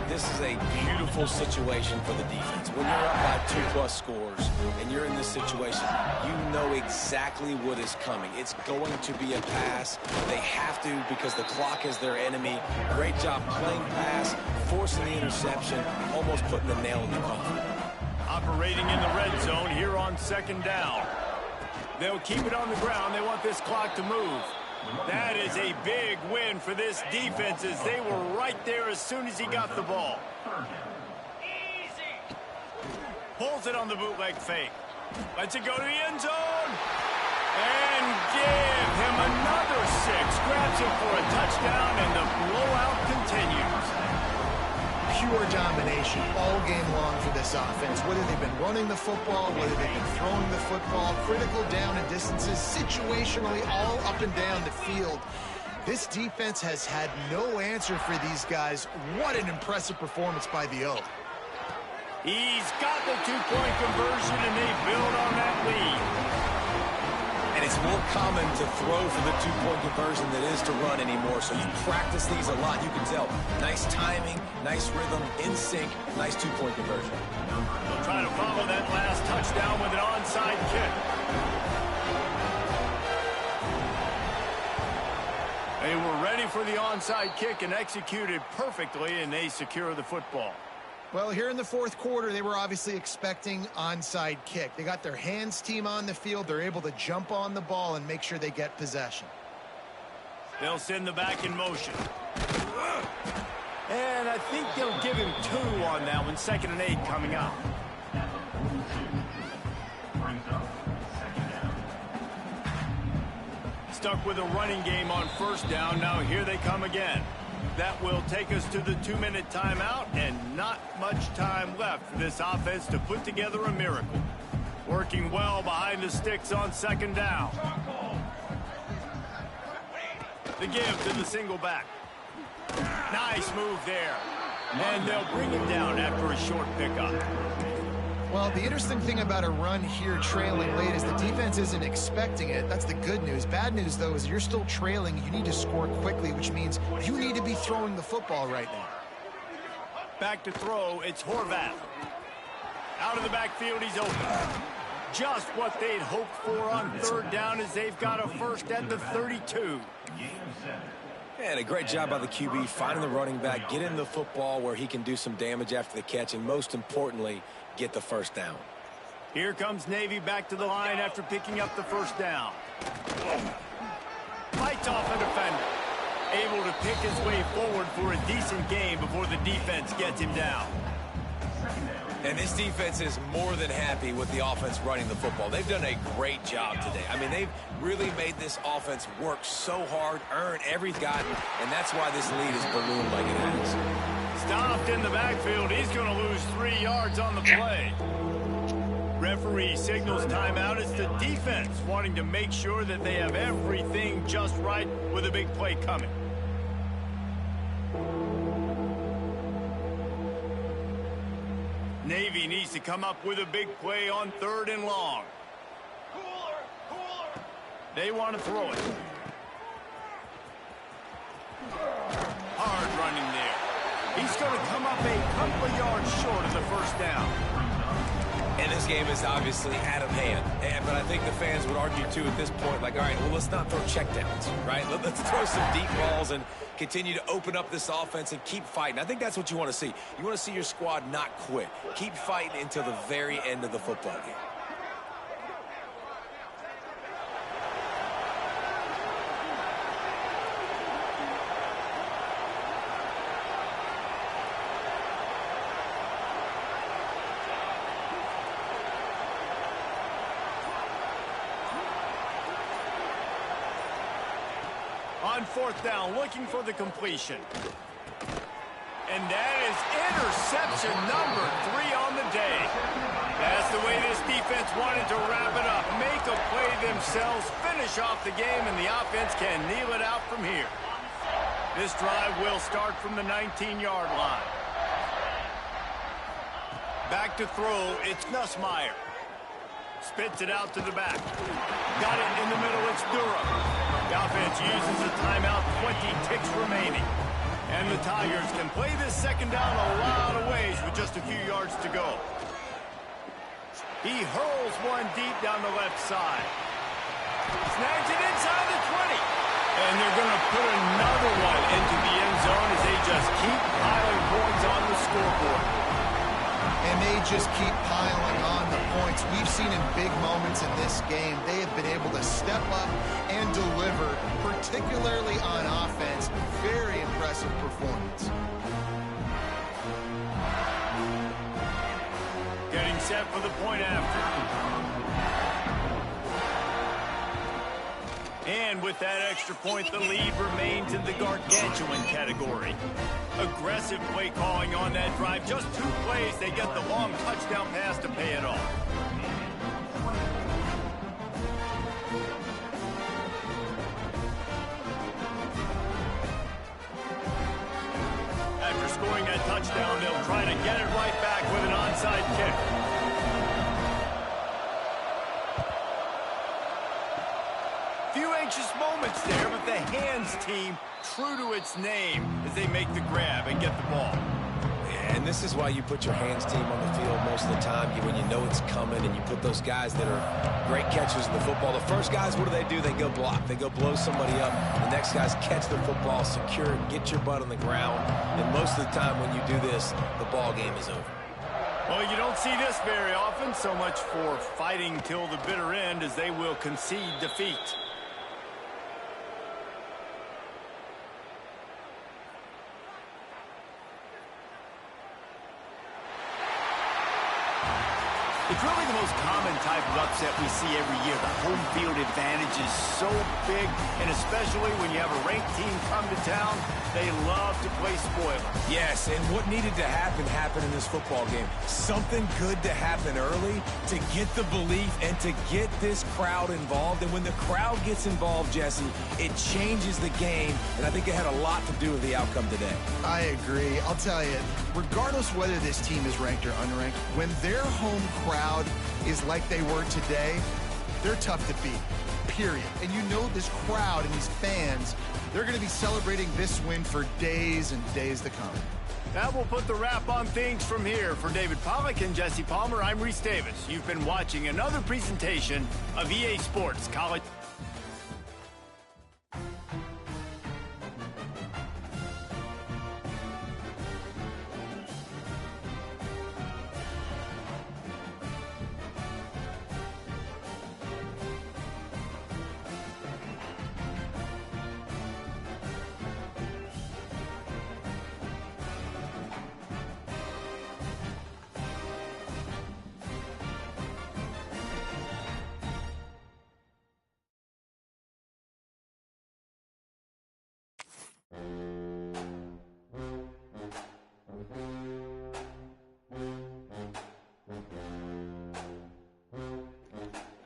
This is a beautiful situation for the defense. When you're up by 2+ scores and you're in this situation, you know exactly what is coming. It's going to be a pass. They have to because the clock is their enemy. Great job playing pass, forcing the interception, almost putting the nail in the coffin. Operating in the red zone here on second down. They'll keep it on the ground. They want this clock to move. That is a big win for this defense as they were right there as soon as he got the ball. Easy. Pulls it on the bootleg fake. Lets it go to the end zone. And give him another 6. Grabs him for a touchdown, and the blowout continues. Pure domination all game long for this offense. Whether they've been running the football, whether they've been throwing the football, critical down and distances, situationally all up and down the field. This defense has had no answer for these guys. What an impressive performance by the O. He's got the 2-point conversion, and they build on that lead. And it's more common to throw for the 2-point conversion than it is to run anymore. So you practice these a lot. You can tell. Nice timing, nice rhythm, in sync, nice 2-point conversion. They'll try to follow that last touchdown with an onside kick. They were ready for the onside kick and executed perfectly, and they secure the football. Well, here in the fourth quarter, they were obviously expecting onside kick. They got their hands team on the field. They're able to jump on the ball and make sure they get possession. They'll send the back in motion. And I think they'll give him 2 on that one. 2nd and 8 coming up. Stuck with a running game on first down. Now here they come again. That will take us to the 2-minute timeout, and not much time left for this offense to put together a miracle. Working well behind the sticks on second down. The give to the single back. Nice move there. And they'll bring him down after a short pickup. Well, the interesting thing about a run here trailing late is the defense isn't expecting it. That's the good news. Bad news, though, is you're still trailing. You need to score quickly, which means you need to be throwing the football right now. Back to throw, it's Horvath. Out of the backfield, he's open. Just what they'd hoped for on third down as they've got a first at the 32. And a great job by the QB finding the running back, getting the football where he can do some damage after the catch, and most importantly, get the first down. Here comes Navy back to the line after picking up the first down. Fights off a defender. Able to pick his way forward for a decent game before the defense gets him down. And this defense is more than happy with the offense running the football. They've done a great job today. I mean, they've really made this offense work so hard, earn every gotten, and that's why this lead is ballooned like it is. Stopped in the backfield. He's going to lose 3 yards on the play. Referee signals timeout. It's the defense wanting to make sure that they have everything just right with a big play coming. Navy needs to come up with a big play on 3rd and long. Cooler. They want to throw it. Hard running there. He's going to come up a couple of yards short of the first down. And this game is obviously out of hand. But I think the fans would argue, too, at this point, like, all right, well, let's not throw checkdowns, right? Let's throw some deep balls and continue to open up this offense and keep fighting. I think that's what you want to see. You want to see your squad not quit. Keep fighting until the very end of the football game. on fourth down, looking for the completion. And that is interception number 3 on the day. That's the way this defense wanted to wrap it up. Make a play themselves, finish off the game, and the offense can kneel it out from here. This drive will start from the 19-yard line. Back to throw, it's Nussmeier. Spits it out to the back. Got it in the middle, it's Durham. The offense uses a timeout, 20 ticks remaining. And the Tigers can play this second down a lot of ways with just a few yards to go. He hurls one deep down the left side. Snags it inside the 20. And they're going to put another one into the end zone as they just keep piling points on the scoreboard. And they just keep piling on the points. We've seen in big moments in this game, they have been able to step up and deliver, particularly on offense. Very impressive performance. Getting set for the point after. And with that extra point, the lead remains in the gargantuan category. Aggressive play calling on that drive. Just 2 plays, they get the long touchdown pass to pay it off. After scoring that touchdown, they'll try to get it right back with an onside kick. Moments there, but the hands team true to its name as they make the grab and get the ball. And this is why you put your hands team on the field most of the time, when you know it's coming, and you put those guys that are great catchers in the football. The first guys, what do? They go block. They go blow somebody up. The next guys catch the football, secure it, get your butt on the ground. And most of the time when you do this, the ball game is over. Well, you don't see this very often. So much for fighting till the bitter end as they will concede defeat. It's really the most common type of upset we see every year. The home field advantage is so big, and especially when you have a ranked team come to town, they love to play spoiler. Yes, and what needed to happen happened in this football game. Something good to happen early to get the belief and to get this crowd involved. And when the crowd gets involved, Jesse, it changes the game, and I think it had a lot to do with the outcome today. I agree. I'll tell you, regardless whether this team is ranked or unranked, when their home crowd is like they were today, they're tough to beat, period. And you know this crowd and these fans, they're going to be celebrating this win for days and days to come. That will put the wrap on things from here. For David Pollack and Jesse Palmer, I'm Reese Davis. You've been watching another presentation of EA Sports College.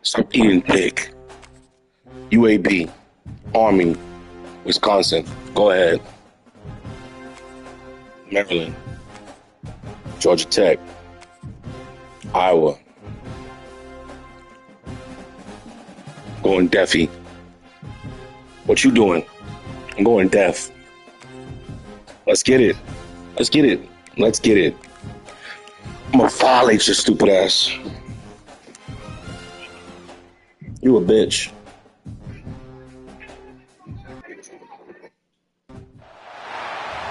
Stop eating pig. UAB, Army, Wisconsin. Go ahead. Maryland, Georgia Tech, Iowa. Going deafy. What you doing? I'm going deaf. Let's get it. Let's get it. Let's get it. I'm gonna violate your stupid ass. You a bitch.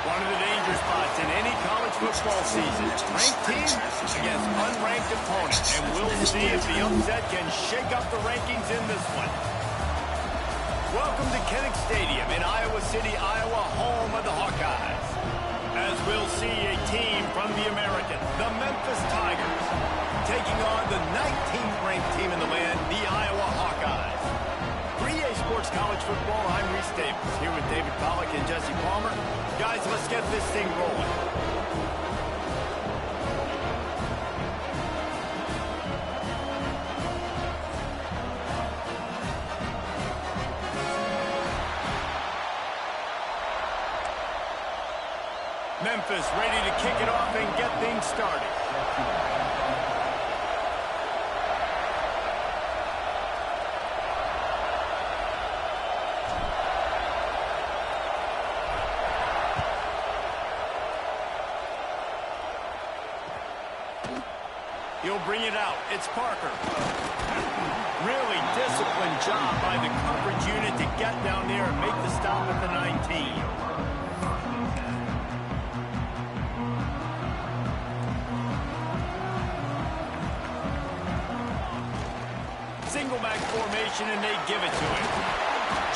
One of the danger spots in any college football season. Ranked teams against unranked opponents. And we'll see if the upset can shake up the rankings in this one. Welcome to Kinnick Stadium in Iowa City, Iowa, home of the Hawkeyes. As we'll see a team from the American, the Memphis Tigers, taking on the 19th ranked team in the land, the Iowa Hawkeyes. For EA Sports Sports College Football. I'm Reese Davis, here with David Pollack and Jesse Palmer. Guys, let's get this thing rolling. Memphis ready to kick it off and get things started. He'll bring it out. It's Parker. Really disciplined job by the coverage unit to get down there and make the stop at the 19. Single back formation, and they give it to him.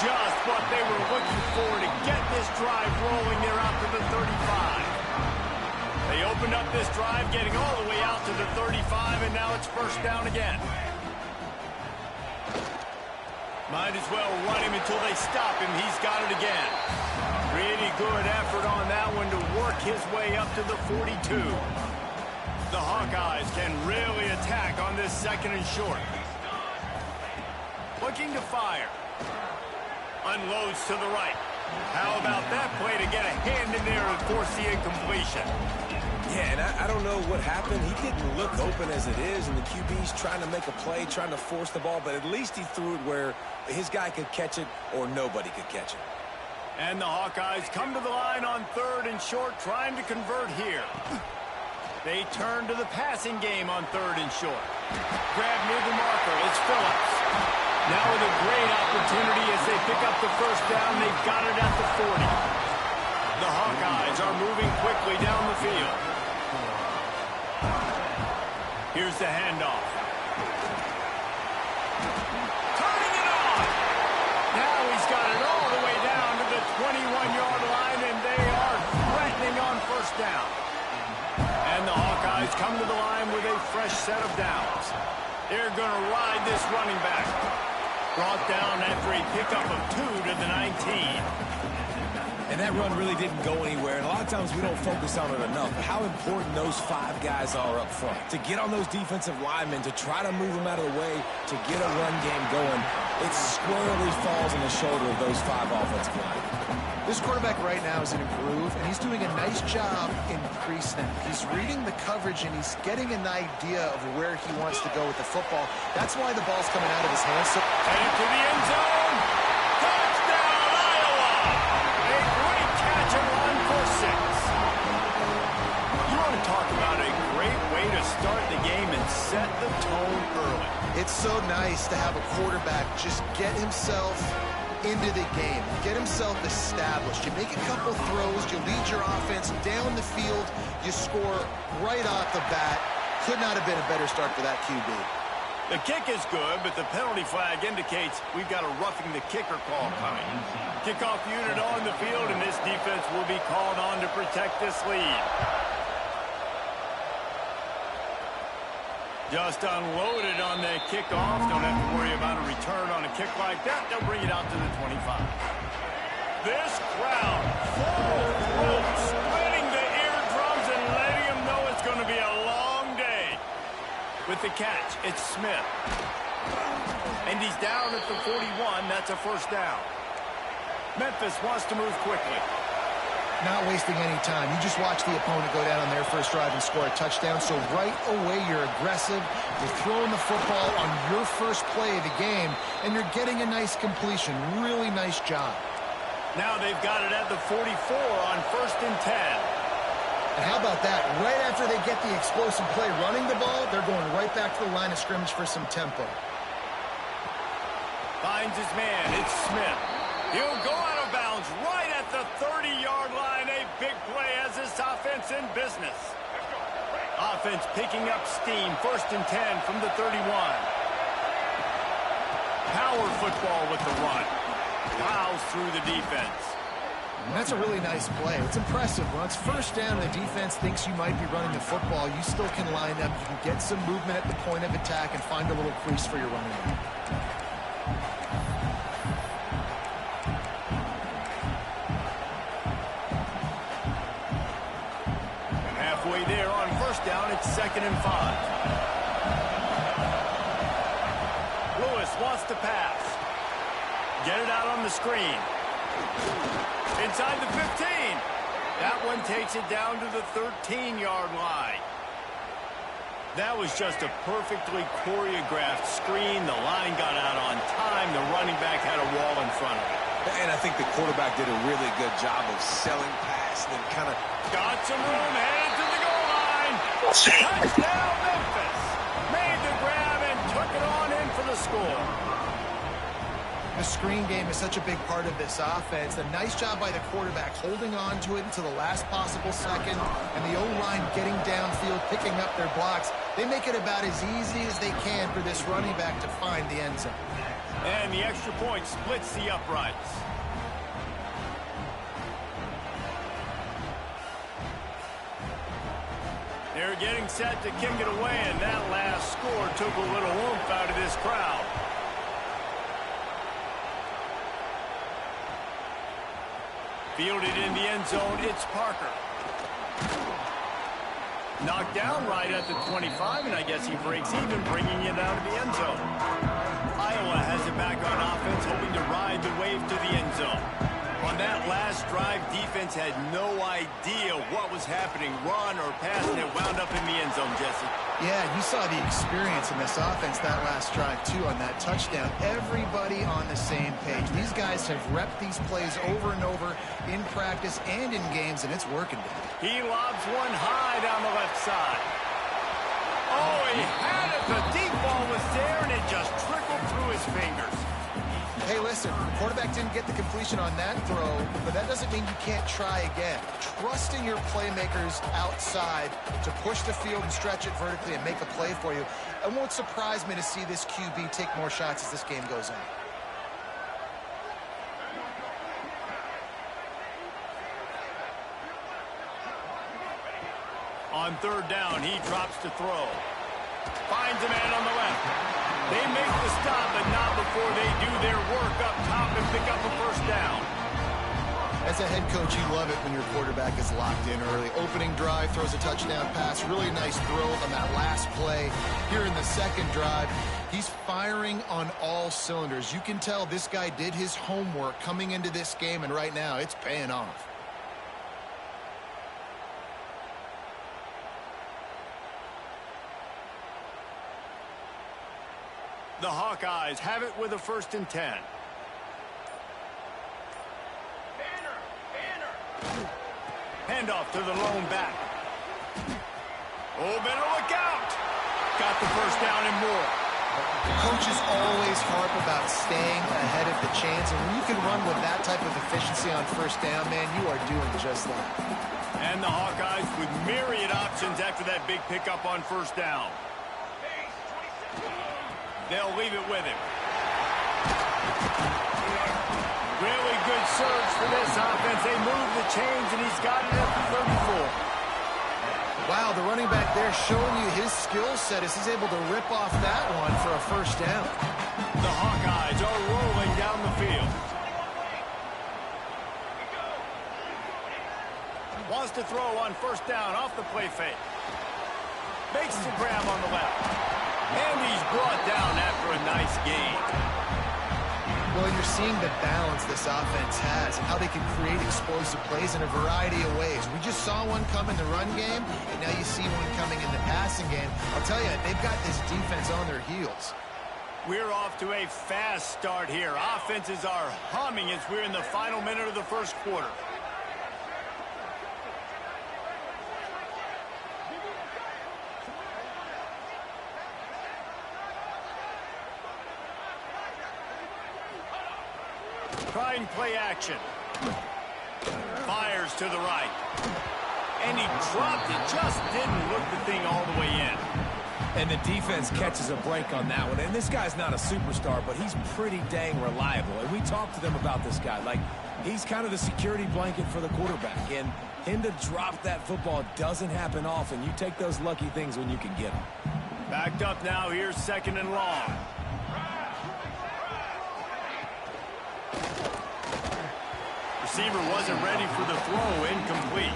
Just what they were looking for to get this drive rolling. They're out to the 35. They opened up this drive, getting all the way out to the 35, and now it's first down again. Might as well run him until they stop him. He's got it again. Pretty good effort on that one to work his way up to the 42. The Hawkeyes can really attack on this second and short. Looking to fire. Unloads to the right. How about that play to get a hand in there and force the incompletion? Yeah, and I don't know what happened. He didn't look open as it is, and the QB's trying to make a play, trying to force the ball, but at least he threw it where his guy could catch it or nobody could catch it. And the Hawkeyes come to the line on third and short, trying to convert here. They turn to the passing game on third and short. Grab near the marker. It's Phillips. Now with a great opportunity as they pick up the first down. They've got it at the 40. The Hawkeyes are moving quickly down the field. Here's the handoff. Turning it on. Now he's got it all the way down to the 21-yard line, and they are threatening on first down. And the Hawkeyes come to the line with a fresh set of downs. They're going to ride this running back. Brought down after a pickup of 2 to the 19. And that run really didn't go anywhere, and a lot of times we don't focus on it enough, but how important those 5 guys are up front. To get on those defensive linemen, to try to move them out of the way, to get a run game going, it squarely falls on the shoulder of those 5 offensive linemen. This quarterback right now is in a groove, and he's doing a nice job in pre-snap. He's reading the coverage, and he's getting an idea of where he wants to go with the football. That's why the ball's coming out of his hands. So and to the end zone. Touchdown, Iowa! A great catch and run for 6. You want to talk about a great way to start the game and set the tone early. It's so nice to have a quarterback just get himself into the game, get himself established. You make a couple throws, you lead your offense down the field, you score right off the bat. Could not have been a better start for that QB. The kick is good, but the penalty flag indicates we've got a roughing the kicker call coming. Kickoff unit on the field, and this defense will be called on to protect this lead. Just unloaded on the kickoff. Don't have to worry about a return on a kick like that. They'll bring it out to the 25. This crowd full throat, splitting the eardrums and letting them know it's going to be a long day. With the catch, it's Smith. And he's down at the 41. That's a first down. Memphis wants to move quickly. Not wasting any time. You just watch the opponent go down on their first drive and score a touchdown. So right away, you're aggressive. You're throwing the football on your first play of the game, and you're getting a nice completion. Really nice job. Now they've got it at the 44 on 1st and 10. And how about that? Right after they get the explosive play running the ball, they're going right back to the line of scrimmage for some tempo. Finds his man. It's Smith. He'll go out of bounds right at the 30-yard line. A big play has this offense in business. Offense picking up steam. 1st and 10 from the 31. Power football with the run. Plows through the defense. And that's a really nice play. It's impressive. When it's first down and the defense thinks you might be running the football, you still can line up. You can get some movement at the point of attack and find a little crease for your running back. down. It's 2nd and 5. Lewis wants to pass. Get it out on the screen. Inside the 15. That one takes it down to the 13-yard line. That was just a perfectly choreographed screen. The line got out on time. The running back had a wall in front of it. And I think the quarterback did a really good job of selling past and then kind of... Got some room, headed to the goal line. Touchdown, Memphis. Made the grab and took it on in for the score. The screen game is such a big part of this offense. A nice job by the quarterback holding on to it until the last possible second, and the O-line getting downfield, picking up their blocks. They make it about as easy as they can for this running back to find the end zone. And the extra point splits the uprights. They're getting set to kick it away, and that last score took a little oomph out of this crowd. Fielded in the end zone, it's Parker. Knocked down right at the 25, and I guess he breaks even, bringing it out of the end zone. Iowa has it back on offense, hoping to ride the wave to the end zone. On that last drive, defense had no idea what was happening, run or pass, and it wound up in the end zone, Jesse. Yeah, you saw the experience in this offense that last drive, too, on that touchdown. Everybody on the same page. These guys have repped these plays over and over in practice and in games, and it's working. He lobs one high down the left side. Oh, he had it. The deep ball was there, and it just trickled through his fingers. Hey, listen, the quarterback didn't get the completion on that throw, but that doesn't mean you can't try again. Trusting your playmakers outside to push the field and stretch it vertically and make a play for you. It won't surprise me to see this QB take more shots as this game goes on. On 3rd down, he drops to throw. Finds a man on the left. They make the stop, but not before they do their work up top and pick up a 1st down. As a head coach, you love it when your quarterback is locked in early. Opening drive, throws a touchdown pass. Really nice throw on that last play. Here in the 2nd drive, he's firing on all cylinders. You can tell this guy did his homework coming into this game, and right now it's paying off. The Hawkeyes have it with a 1st and 10. Handoff to the lone back. Oh, better look out. Got the 1st down and more. Coaches always harp about staying ahead of the chains, and when you can run with that type of efficiency on 1st down, man, you are doing just that. And the Hawkeyes with myriad options after that big pickup on 1st down. They'll leave it with him. Really good surge for this offense. They move the chains, and he's got it at the 34. Wow, the running back there showing you his skill set as he's able to rip off that one for a 1st down. The Hawkeyes are rolling down the field. Wants to throw on 1st down off the play fake. Makes the grab on the left. And he's brought down after a nice gain. Well, you're seeing the balance this offense has and how they can create explosive plays in a variety of ways. We just saw one come in the run game, and now you see one coming in the passing game. I'll tell you, they've got this defense on their heels. We're off to a fast start here. Offenses are humming as we're in the final minute of the 1st quarter. Trying play action. Fires to the right. And he dropped it. Just didn't look the thing all the way in. And the defense catches a break on that one. And this guy's not a superstar, but he's pretty dang reliable. And we talked to them about this guy. Like, he's kind of the security blanket for the quarterback. And him to drop that football doesn't happen often. You take those lucky things when you can get them. Backed up now. Here's 2nd and long. Receiver wasn't ready for the throw. Incomplete.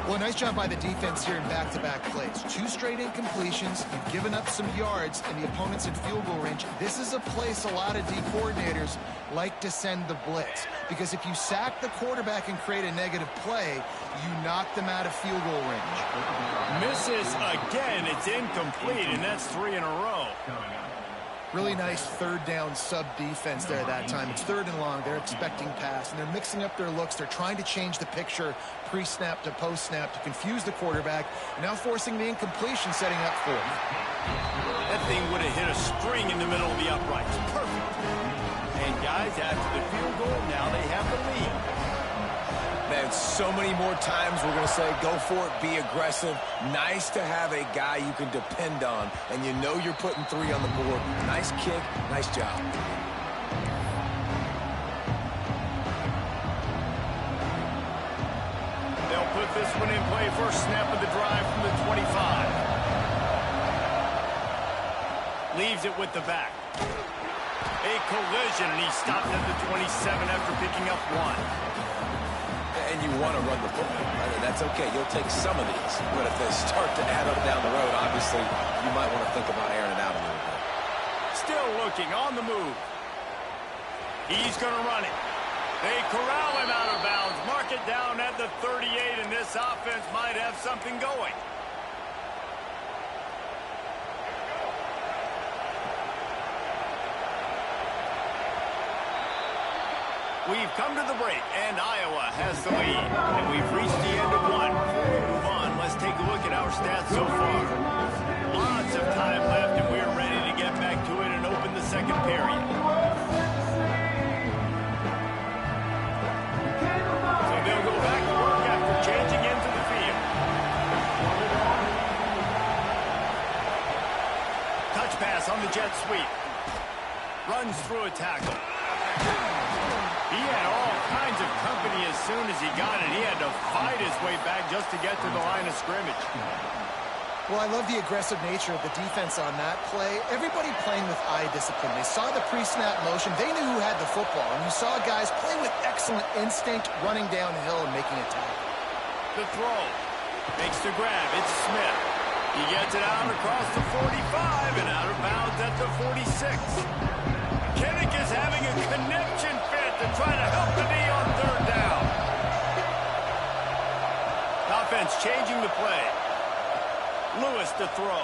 Well, nice job by the defense here in back-to-back plays. 2 straight incompletions. You've given up some yards, and the opponent's in field goal range. This is a place a lot of D coordinators like to send the blitz, because if you sack the quarterback and create a negative play, you knock them out of field goal range. Misses again. It's incomplete, and that's 3 in a row. Really nice third down sub-defense there that time. It's 3rd and long. They're expecting pass, and they're mixing up their looks. They're trying to change the picture pre-snap to post-snap to confuse the quarterback, and now forcing the incompletion, setting up 4th. That thing would have hit a string in the middle of the uprights. Perfect. And guys, after the field goal, now they have the lead. Man, so many more times we're going to say, go for it, be aggressive. Nice to have a guy you can depend on, and you know you're putting 3 on the board. Nice kick, nice job. They'll put this one in play. First snap of the drive from the 25. Leaves it with the back. A collision, and he stopped at the 27 after picking up 1. And you want to run the football, right? And that's okay. You'll take some of these. But if they start to add up down the road, obviously, you might want to think about airing it out a little bit. Still looking on the move. He's going to run it. They corral him out of bounds. Mark it down at the 38, and this offense might have something going. We've come to the break, and Iowa has the lead. And we've reached the end of 1. Before we move on, let's take a look at our stats so far. Lots of time left, and we're ready to get back to it and open the second period. So they'll go back to work after changing into the field. Touch pass on the jet sweep. Runs through a tackle. He had all kinds of company as soon as he got it. He had to fight his way back just to get to the line of scrimmage. Well, I love the aggressive nature of the defense on that play. Everybody playing with eye discipline. They saw the pre-snap motion. They knew who had the football. And you saw guys play with excellent instinct, running downhill and making a tackle. The throw. Makes the grab. It's Smith. He gets it out across the 45 and out of bounds at the 46. Kinnick is having a connection fit to try to help the D on 3rd down. Offense changing the play. Lewis to throw.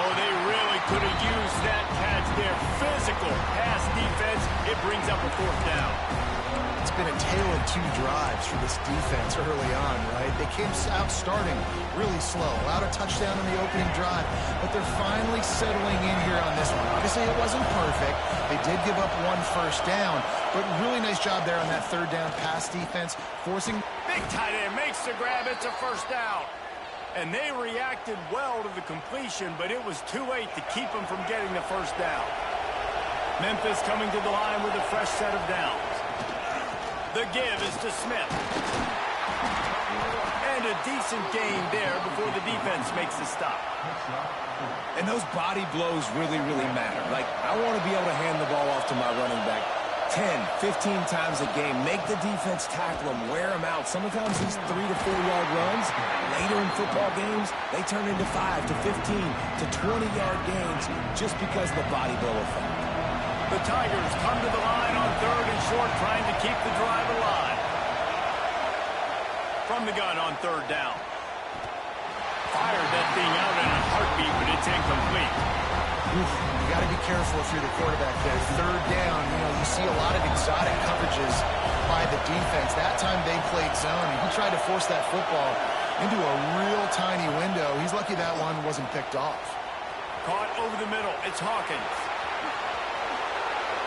Oh, they really could have used that catch there. Physical pass defense. It brings up a 4th down. It's been a tale of 2 drives for this defense early on, right? They came out starting really slow. Allowed a touchdown on the opening drive, but they're finally settling in here on this one. Obviously, it wasn't perfect. They did give up 1 first down, but really nice job there on that 3rd down pass defense, forcing... Big tight end makes the grab. It's a 1st down. And they reacted well to the completion, but it was too late to keep them from getting the 1st down. Memphis coming to the line with a fresh set of downs. The give is to Smith. And a decent gain there before the defense makes the stop. And those body blows really, really matter. Like, I want to be able to hand the ball off to my running back 10, 15 times a game. Make the defense tackle him, wear him out. Sometimes these 3 to 4 yard runs, later in football games, they turn into 5 to 15 to 20-yard gains just because of the body blow effect. The Tigers come to the line on 3rd and short, trying to keep the drive alive. From the gun on 3rd down. Fired that thing out in a heartbeat, but it's incomplete. You got to be careful if you're the quarterback there. 3rd down, you see a lot of exotic coverages by the defense. That time they played zone, and he tried to force that football into a real tiny window. He's lucky that one wasn't picked off. Caught over the middle. It's Hawkins.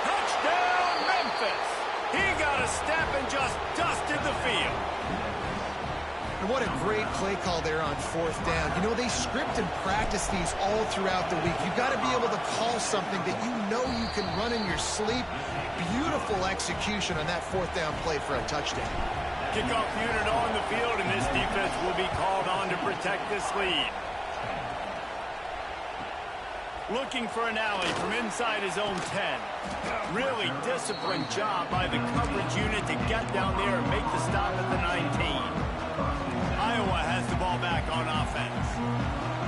Touchdown, Memphis! He got a step and just dusted the field. And what a great play call there on 4th down. They script and practice these all throughout the week. You've got to be able to call something that you can run in your sleep. Beautiful execution on that 4th down play for a touchdown. Kickoff unit on the field, and this defense will be called on to protect this lead. Looking for an alley from inside his own 10. Really disciplined job by the coverage unit to get down there and make the stop at the 19. Iowa has the ball back on offense.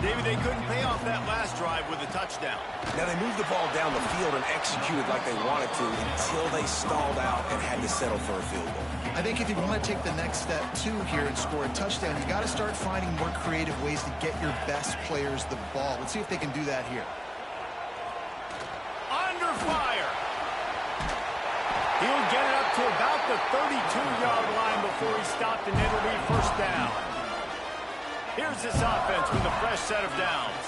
David, they couldn't pay off that last drive with a touchdown. Now, they moved the ball down the field and executed like they wanted to until they stalled out and had to settle for a field goal. I think if you want to take the next step, too, here and score a touchdown, you got to start finding more creative ways to get your best players the ball. Let's see if they can do that here. Under fire. He'll get it up to about the 32-yard line before he stopped, and it'll be first down. Here's this offense with a fresh set of downs.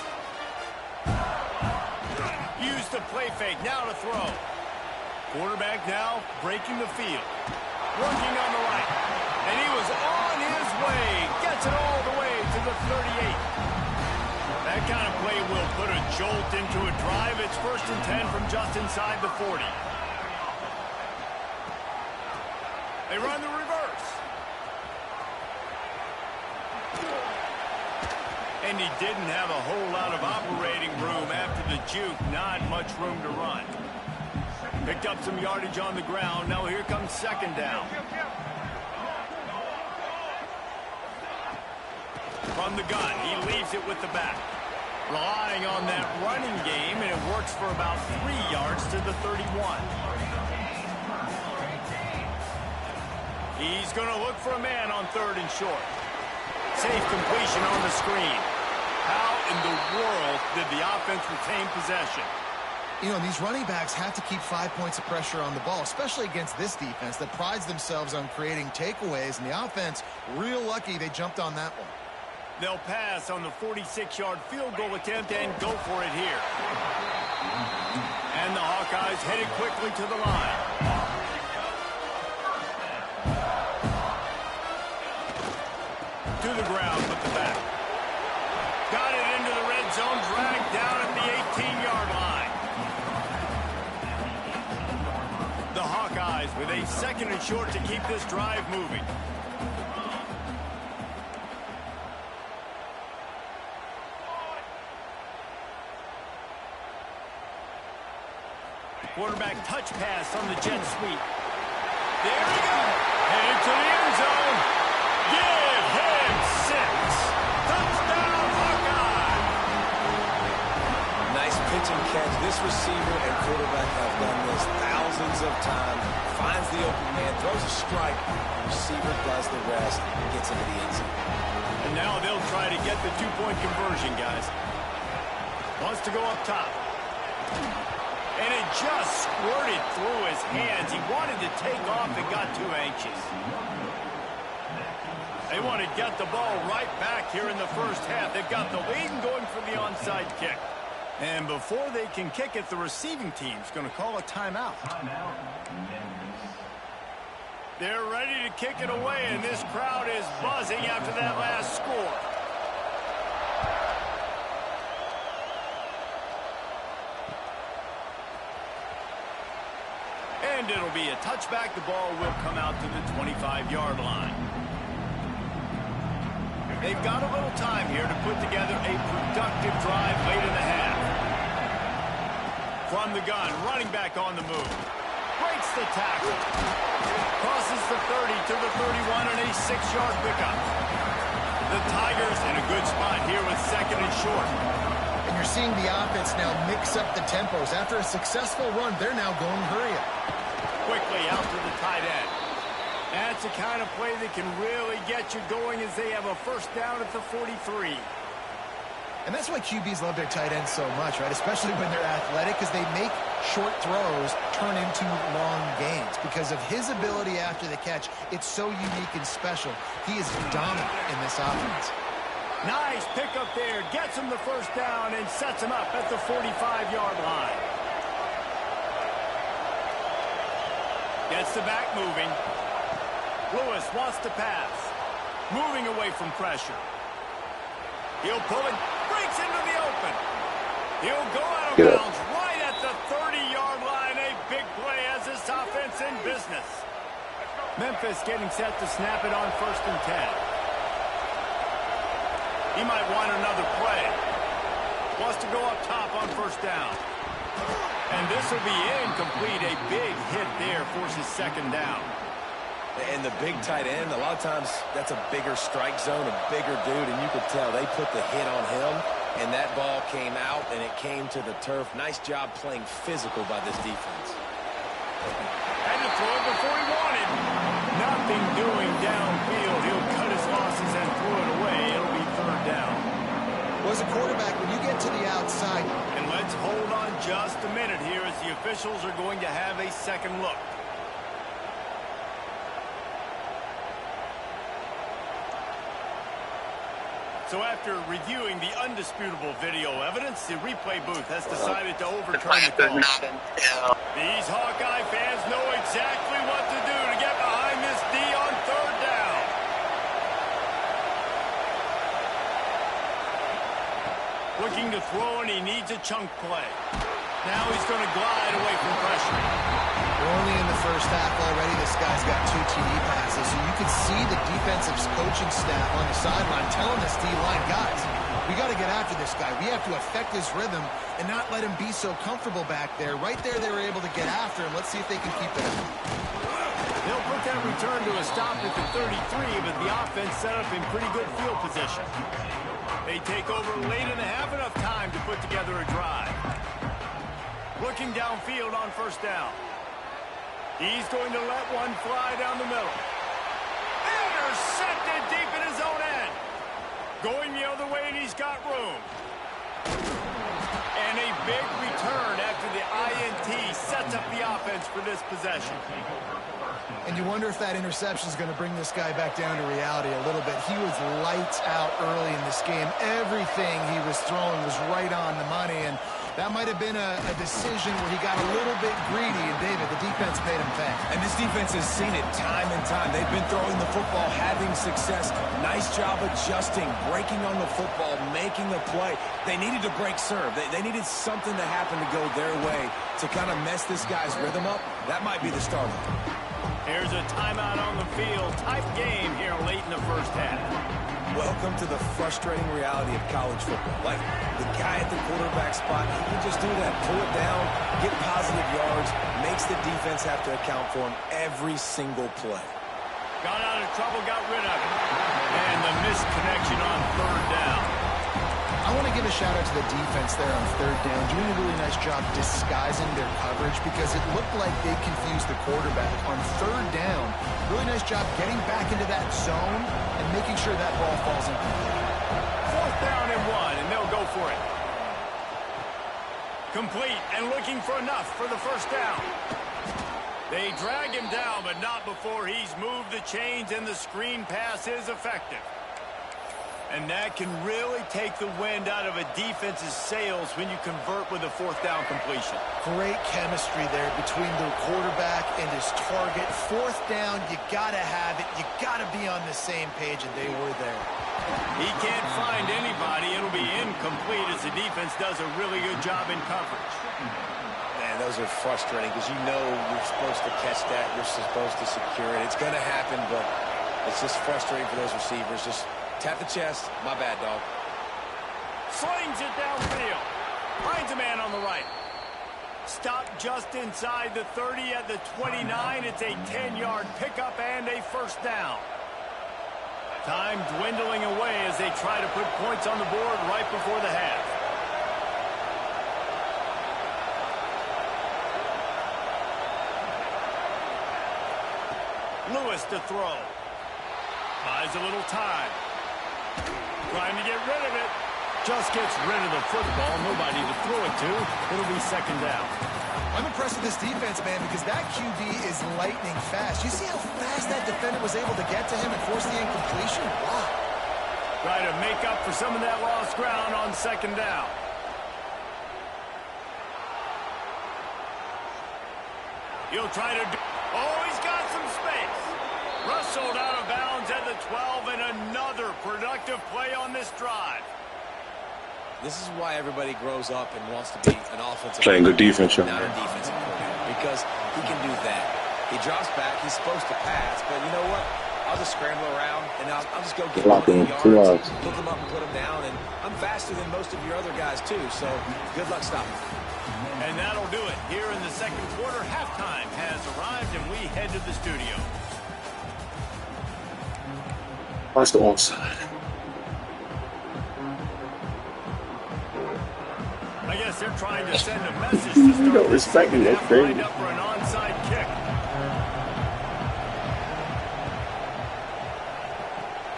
Use the play fake, now to throw. Quarterback now breaking the field. Working on the right. And he was on his way. Gets it all the way to the 38. That kind of play will put a jolt into a drive. It's 1st and 10 from just inside the 40. They run the reverse. And he didn't have a whole lot of operating room after the juke. Not much room to run. Picked up some yardage on the ground. Now here comes second down. From the gun, he leaves it with the back. Relying on that running game, and it works for about 3 yards to the 31. He's going to look for a man on 3rd and short. Safe completion on the screen. How in the world did the offense retain possession? You know, these running backs have to keep 5 points of pressure on the ball, especially against this defense that prides themselves on creating takeaways, and the offense, real lucky they jumped on that one. They'll pass on the 46-yard field goal attempt and go for it here. And the Hawkeyes headed quickly to the line. To the ground with the back. Got it into the red zone, dragged down at the 18-yard line. The Hawkeyes with a 2nd and short to keep this drive moving. Quarterback touch pass on the jet sweep. There we go. Headed to the end zone. Give him 6. Touchdown, Hawkeye. Nice pitch and catch. This receiver and quarterback have done this thousands of times. Finds the open man, throws a strike. Receiver does the rest, gets into the end zone. And now they'll try to get the 2-point conversion, guys. Wants to go up top. And it just squirted through his hands. He wanted to take off and got too anxious. They want to get the ball right back here in the first half. They've got the lead and going for the onside kick. And before they can kick it, the receiving team's going to call a timeout. They're ready to kick it away, and this crowd is buzzing after that last score. And it'll be a touchback. The ball will come out to the 25-yard line. They've got a little time here to put together a productive drive late in the half. From the gun, running back on the move. Breaks the tackle. Crosses the 30 to the 31 and a 6-yard pickup. The Tigers in a good spot here with 2nd and short. And you're seeing the offense now mix up the tempos. After a successful run, they're now going hurry up. Quickly out to the tight end. That's the kind of play that can really get you going as they have a first down at the 43. And that's why QBs love their tight ends so much, right? Especially when they're athletic, because they make short throws turn into long gains. Because of his ability after the catch, it's so unique and special. He is dominant in this offense. Nice pickup there. Gets him the first down and sets him up at the 45-yard line. Gets the back moving. Lewis wants to pass. Moving away from pressure. He'll pull it. Breaks into the open. He'll go out of bounds right at the 30-yard line. A big play as this offense in business. Memphis getting set to snap it on 1st and 10. He might want another play. Wants to go up top on 1st down. And this will be incomplete. A big hit there forces 2nd down. And the big tight end, a lot of times that's a bigger strike zone, a bigger dude, and you could tell they put the hit on him, and that ball came out, and it came to the turf. Nice job playing physical by this defense. Had to throw it before he wanted. Nothing doing downfield. He'll cut his losses and throw it away. It'll be third down. Well, as a quarterback, when you get to the outside. And let's hold on just a minute here as the officials are going to have a second look. So after reviewing the undisputable video evidence, the replay booth has decided to overturn the call. These Hawkeye fans know exactly what to do to get behind this D on third down. Looking to throw, and he needs a chunk play. Now he's going to glide away from pressure. We're only in the first half already. This guy's got 2 TD passes, so you can see the defensive coaching staff on the sideline telling this D-line, guys, we got to get after this guy. We have to affect his rhythm and not let him be so comfortable back there. Right there, they were able to get after him. Let's see if they can keep it up. They'll put that return to a stop at the 33, but the offense set up in pretty good field position. They take over late in the half, enough time to put together a drive. Looking downfield on first down. He's going to let one fly down the middle. Intercepted deep in his own end. Going the other way, and he's got room. And a big return after the INT sets up the offense for this possession. And you wonder if that interception is going to bring this guy back down to reality a little bit. He was lights out early in this game. Everything he was throwing was right on the money, and that might have been a decision where he got a little bit greedy, and David, the defense made him pay. And this defense has seen it time and time. They've been throwing the football, having success. Nice job adjusting, breaking on the football, making a play. They needed to break serve. They needed something to happen to go their way to kind of mess this guy's rhythm up. That might be the starter. Here's a timeout on the field. Tight game here late in the first half. Welcome to the frustrating reality of college football. Like, the guy at the quarterback spot, he can just do that. Pull it down, get positive yards, makes the defense have to account for him every single play. Got out of trouble, got rid of it. And the missed connection on third down. I want to give a shout-out to the defense there on third down, doing a really nice job disguising their coverage because it looked like they confused the quarterback. On third down, really nice job getting back into that zone and making sure that ball falls incomplete. Fourth down and 1, and they'll go for it. Complete and looking for enough for the first down. They drag him down, but not before he's moved the chains, and the screen pass is effective. And that can really take the wind out of a defense's sails when you convert with a fourth down completion. Great chemistry there between the quarterback and his target. Fourth down, you got to have it. You got to be on the same page, and they were there. He can't find anybody. It'll be incomplete as the defense does a really good job in coverage. Man, those are frustrating because you know you're supposed to catch that. You're supposed to secure it. It's going to happen, but it's just frustrating for those receivers. Just tap the chest. My bad, dog. Slings it downfield. Finds a man on the right. Stop just inside the 30 at the 29. It's a 10-yard pickup and a first down. Time dwindling away as they try to put points on the board right before the half. Lewis to throw. Buys a little time. Trying to get rid of it. Just gets rid of the football. Nobody to throw it to. It'll be second down. I'm impressed with this defense, man, because that QB is lightning fast. You see how fast that defender was able to get to him and force the incompletion? Wow. Try to make up for some of that lost ground on second down. He'll try to do... Oh, he's got some space. Rustled out of bounds at the 12, and another productive play on this drive. This is why everybody grows up and wants to be an offensive Playing good defense, not a defensive coordinator, because he can do that. He drops back. He's supposed to pass, but you know what? I'll just scramble around, and I'll just go get 1 yards, pick them up and put them down, and I'm faster than most of your other guys, too, so good luck stopping. And that'll do it. Here in the second quarter, halftime has arrived, and we head to the studio. Watch the onside. I guess they're trying to send a message to start don't respect me, that's crazy. lined up for an onside kick.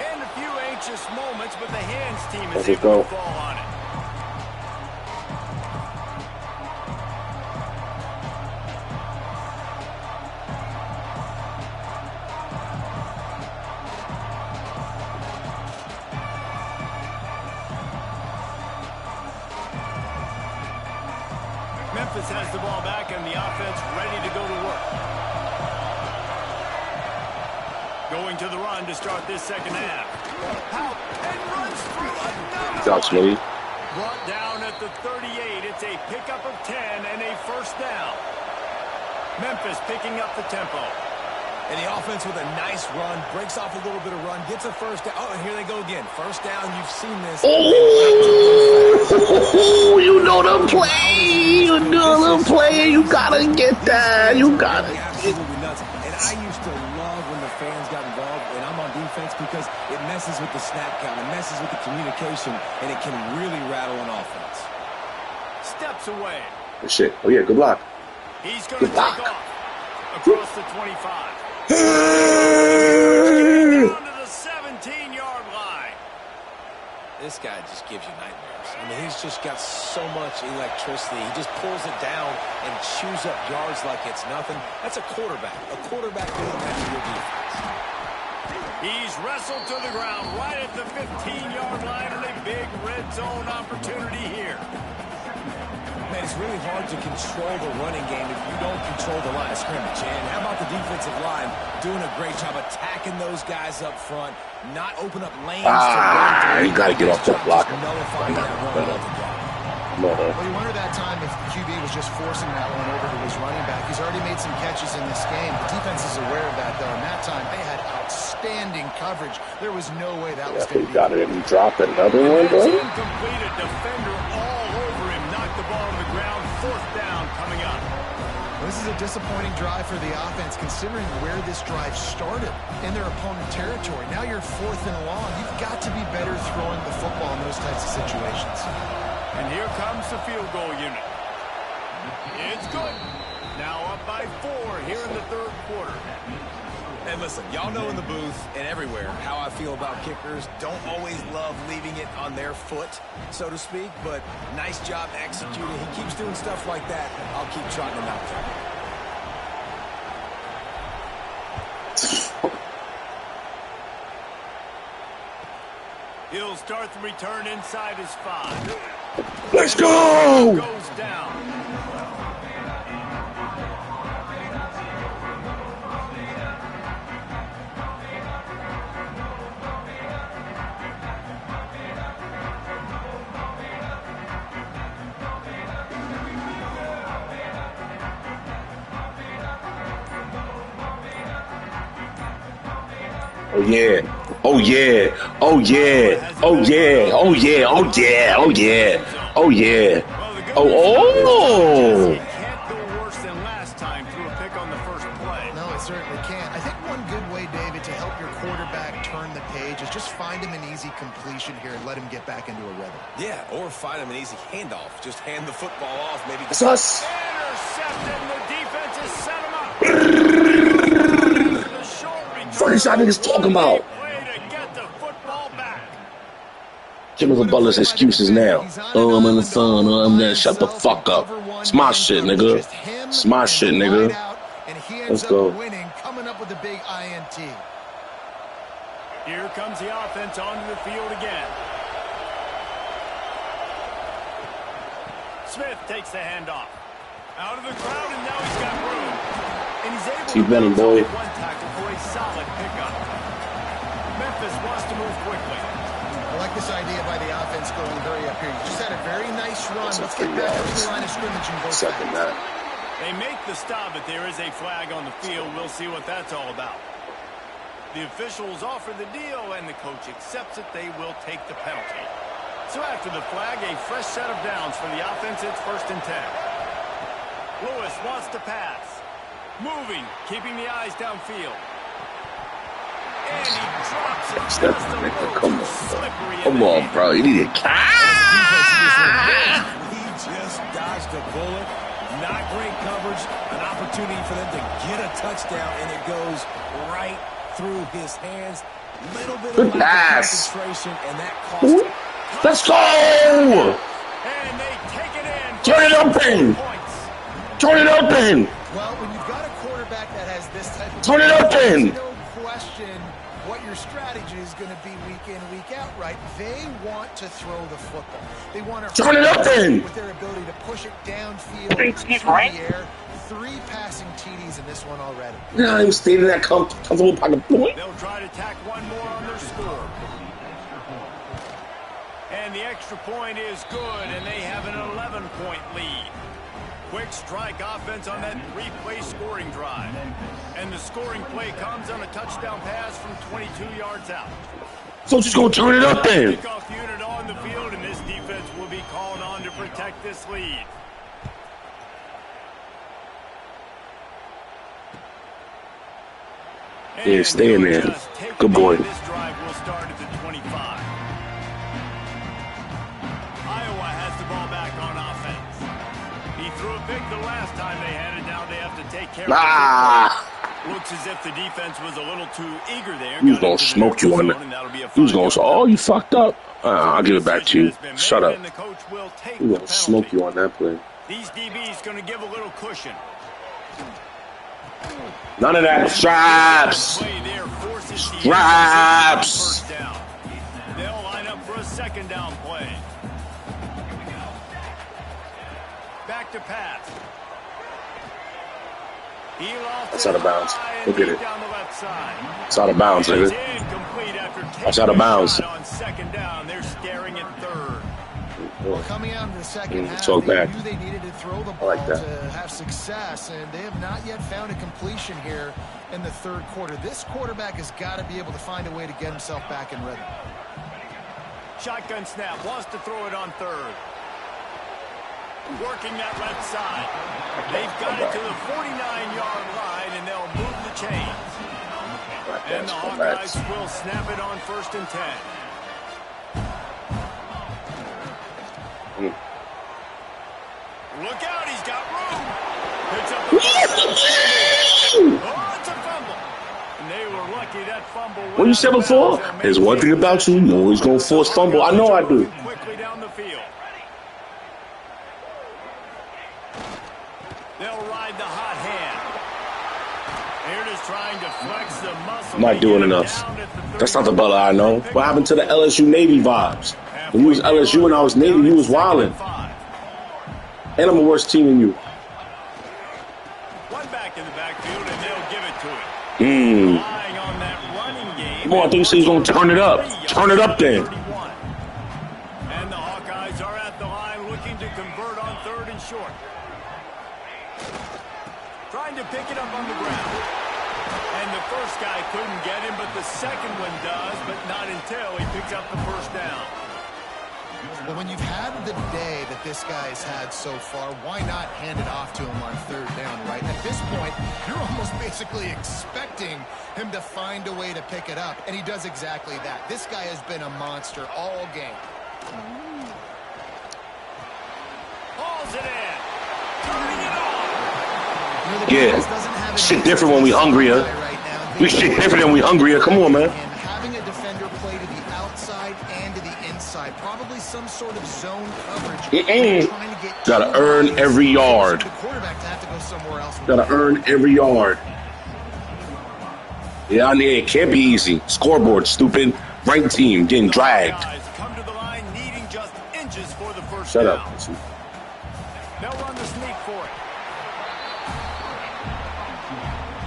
And a few anxious moments, but the hands team is able to fall on it. Memphis has the ball back and the offense ready to go to work. Going to the run to start this second half. Out and runs through another. Good job, Smitty. Brought down at the 38. It's a pickup of 10 and a first down. Memphis picking up the tempo. And the offense with a nice run, breaks off a little bit of run, gets a first down. Oh, and here they go again. First down, you've seen this. Oh, you know the play. You know the play. You gotta get that. You gotta get absolutely nuts. And I used to love when the fans got involved, and I'm on defense because it messes with the snap count, it messes with the communication, and it can really rattle an offense. Steps away. Good shit. Oh, yeah, good block. He's going to take off across the 25. Down to the 17-yard line. This guy just gives you nightmares. I mean, he's just got so much electricity. He just pulls it down and chews up yards like it's nothing. That's a quarterback. A quarterback doing that to your defense. He's wrestled to the ground right at the 15-yard line and a big red zone opportunity here. Man, it's really hard to control the running game if you don't control the line of scrimmage. And how about the defensive line doing a great job attacking those guys up front, not open up lanes. You got to get off that block. Well, you wonder that time if QB was just forcing that one over to his running back. He's already made some catches in this game. The defense is aware of that, though. And that time, they had outstanding coverage. There was no way that was going to be. Got it and dropped another one, bro. Incomplete. Defender all over him. Knocked the ball on the ground. Fourth down coming up. This is a disappointing drive for the offense, considering where this drive started in their opponent territory. Now you're fourth and long. You've got to be better throwing the football in those types of situations. And here comes the field goal unit. It's good. Now up by 4 here in the third quarter. And listen, y'all know in the booth and everywhere how I feel about kickers. Don't always love leaving it on their foot, so to speak, but nice job executing. He keeps doing stuff like that. I'll keep trotting him out there. He'll start the return inside his 5. Let's go! Goes down. Oh yeah. Oh yeah. Oh yeah. Oh yeah. Oh yeah. Oh yeah. Oh yeah. Oh yeah. Oh It can't go worse than last time through a pick on the first play. No, it certainly can't. I think one good way, David, to help your quarterback turn the page is just find him an easy completion here and let him get back into a rhythm. Yeah, or find him an easy handoff. Just hand the football off. Maybe It's us. Intercepted, and the defense has set him up. What is that niggas talking about? Jimmy Butler's excuses now. Oh, I'm in the sun. Oh, I'm there. Shut the fuck up. It's my shit, nigga. It's my shit, nigga. Let's go. Coming up with a big INT. Here comes the offense onto the field again. Smith takes the handoff. Out of the crowd, and now he's got room. And he's able Keep running, boy. one tackle for a solid pickup. Memphis wants to move quickly. I like this idea by the offense going hurry up here. You just had a very nice run. Let's get back to the line of scrimmage and go Second that. They make the stop, but there is a flag on the field. We'll see what that's all about. The officials offer the deal, and the coach accepts it. They will take the penalty. So after the flag, a fresh set of downs for the offense. It's 1st and 10. Lewis wants to pass. Moving, keeping the eyes downfield. And he drops it Step, just a nigga, little come too on, slippery in come the on, air. bro. You need to. He just dodged a bullet. Not great coverage. An opportunity for them to get a touchdown, and it goes right through his hands. Little bit Good of lack of pass. concentration, and that cost. Let's go! And they take it in. Turn it open! Points. Turn it open! Well, when you've got a quarterback that has this type of... Turn it open! There's no question what your strategy is going to be week in, week out, right? They want to throw the football. They want to Turn it open! with their ability to push it downfield through the air. 3 passing TDs in this one already. No, I'm staying in that comfortable pocket. Boy. They'll try to tack one more on their score. And the extra point is good, and they have an 11-point lead. Quick strike offense on that 3-play scoring drive. And the scoring play comes on a touchdown pass from 22 yards out. So just gonna turn it up then. Kickoff unit on the field, and this defense will be called on to protect this lead. Yeah, stay in there. Good boy. This drive will start at the 25. Iowa has the ball back on offense. He threw a pick the last time they had it. Now they have to take care of it. Looks as if the defense was a little too eager there. He was gonna smoke you on that. He was gonna say, "Oh, you fucked up." I'll give it back to you. Shut up. He was gonna smoke you on that play. These DBs going to give a little cushion. None of that. Straps. Straps. They'll line up for a second down play. Back to pass. That's out of bounds. Look at it. Down the left side. It's out of bounds, nigga. That's out of bounds. On second down, they're staring at third. Well, coming out in the second half, talk they back. knew they needed to throw the ball like that. to have success, and they have not yet found a completion here in the third quarter. This quarterback has got to be able to find a way to get himself back in rhythm. Shotgun snap, wants to throw it on third. Working that left side. They've got it to the 49-yard line, and they'll move the chains. And the Hawkeyes will snap it on 1st and 10. Look out, he's got room. Picks up the ball. Oh, it's a fumble. And they were lucky that fumble. What you said before? There's one thing about you. You always gonna force fumble. I know I do. Quickly down the field. They'll ride the hot hand. They're just trying to flex the muscle. I'm not doing enough. That's not the Butler I know. What happened to the LSU Navy vibes? When you was LSU and I was Navy, you was wildin'. And I'm a worse team than you. One back in the backfield, and they'll give it to him. Relying on that running game. Come on, I think he's gonna turn it up. Turn it up then. And the Hawkeyes are at the line looking to convert on 3rd and short. Trying to pick it up on the ground. And the first guy couldn't get him, but the second one does, but not until he picks up the first down. Well, when you've had the day that this guy's had so far, why not hand it off to him on 3rd down, right? At this point, you're almost basically expecting him to find a way to pick it up, and he does exactly that. This guy has been a monster all game. Hauls it in. Turning it on. You know, the Yeah. defense doesn't have an Shit different when we hungrier. right now. We shit different than we hungrier. Come on, man. And having a defender play to the outside and to the inside, probably some sort of zone coverage. Trying to get Gotta earn every yard. The quarterback to have to go somewhere else. Gotta earn every yard. Yeah, I need it. Can't be easy. Scoreboard, stupid. Ranked team getting dragged. Guys come to the line needing just inches for the first Shut down. up. They'll run the sneak for it.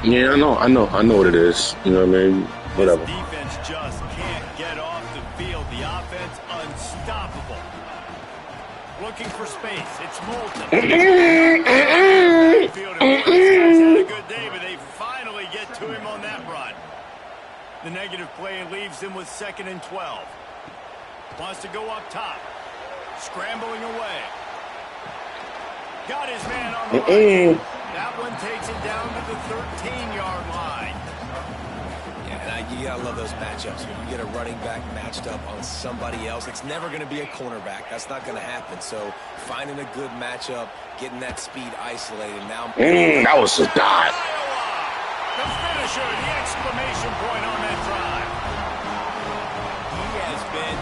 Yeah, I know what it is. You know what I mean? Whatever. This defense just can't get off the field. The offense unstoppable. Looking for space. It's Moulton. Field and these guys had a good day, but they finally get to him on that run. The negative play leaves him with 2nd and 12. Wants to go up top. Scrambling away. Got his man on the line. That one takes it down to the 13-yard line. Yeah, and You gotta love those matchups. When you get a running back matched up on somebody else, it's never going to be a cornerback. That's not going to happen. So finding a good matchup, getting that speed isolated. Now, that was a dive. The finisher, the exclamation point on that drive. He has been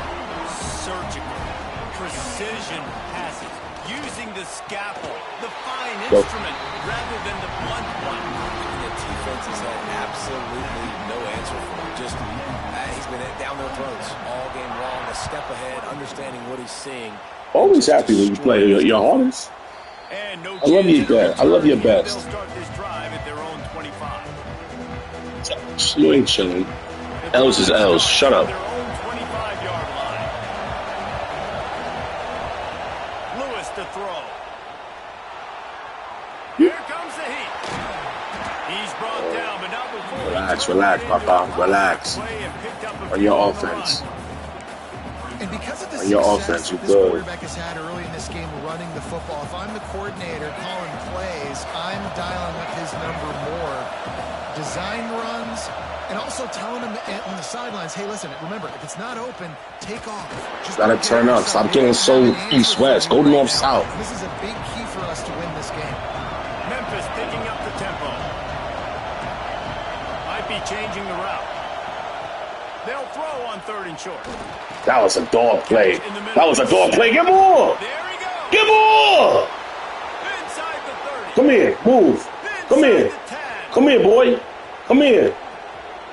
surgical, precision passes, using the scalpel, the fine instrument, rather than the blunt one. The defense has had absolutely no answer for him. Just, he's been down their throats all game long, a step ahead, understanding what he's seeing. Always happy when you play your hardest. And no I love you best. I love your best. They'll start this drive at their own 25. You ain't chilling. L's is L's. Shut up. Their own 25-yard line. Lewis to throw. Here comes the heat. He's brought down, but not before. Relax, Papa. Relax. On your offense. And because of the On your success offense, you this good. quarterback has had early in this game running the football, if I'm the coordinator calling plays, I'm dialing up his number more. Design runs, and also telling him on the sidelines, hey, listen, remember, if it's not open, take off. Just Gotta turn up. Stop getting so east-west. Go north-south. This is a big key for us to win this game. Memphis picking up the tempo. Might be changing the route. They'll throw on 3rd and short. That was a dog play. That was a dog play. Get more. There he goes. Get more. Inside the 30. Come here. Move. Come here. Come here, boy. Come here.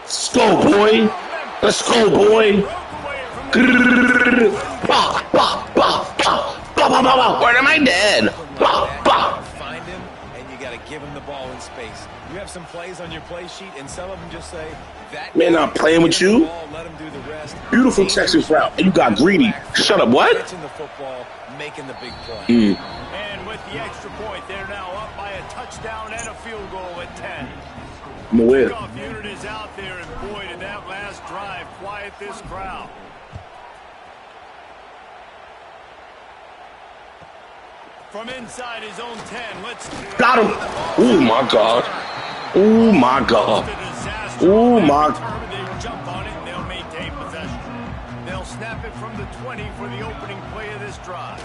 Let's go, boy. Let's go, boy. Where am I dead? Find him, and you got to give him the ball in space. You have some plays on your play sheet, and some of them just say that. Man, not playing with you. Let him do the rest. Beautiful Texas route. And you got greedy. Shut up. What? Catching the football, making the big play. And with the extra point, they're now up by a touchdown and a field goal at 10. I'm aware. Kickoff unit is out there, and boy, did that last drive quiet this crowd. From inside his own 10, let's... Got him. Oh, my God. Oh, my God. Oh, my... They jump on it, and they'll maintain possession. They'll snap it from the 20 for the opening play of this drive.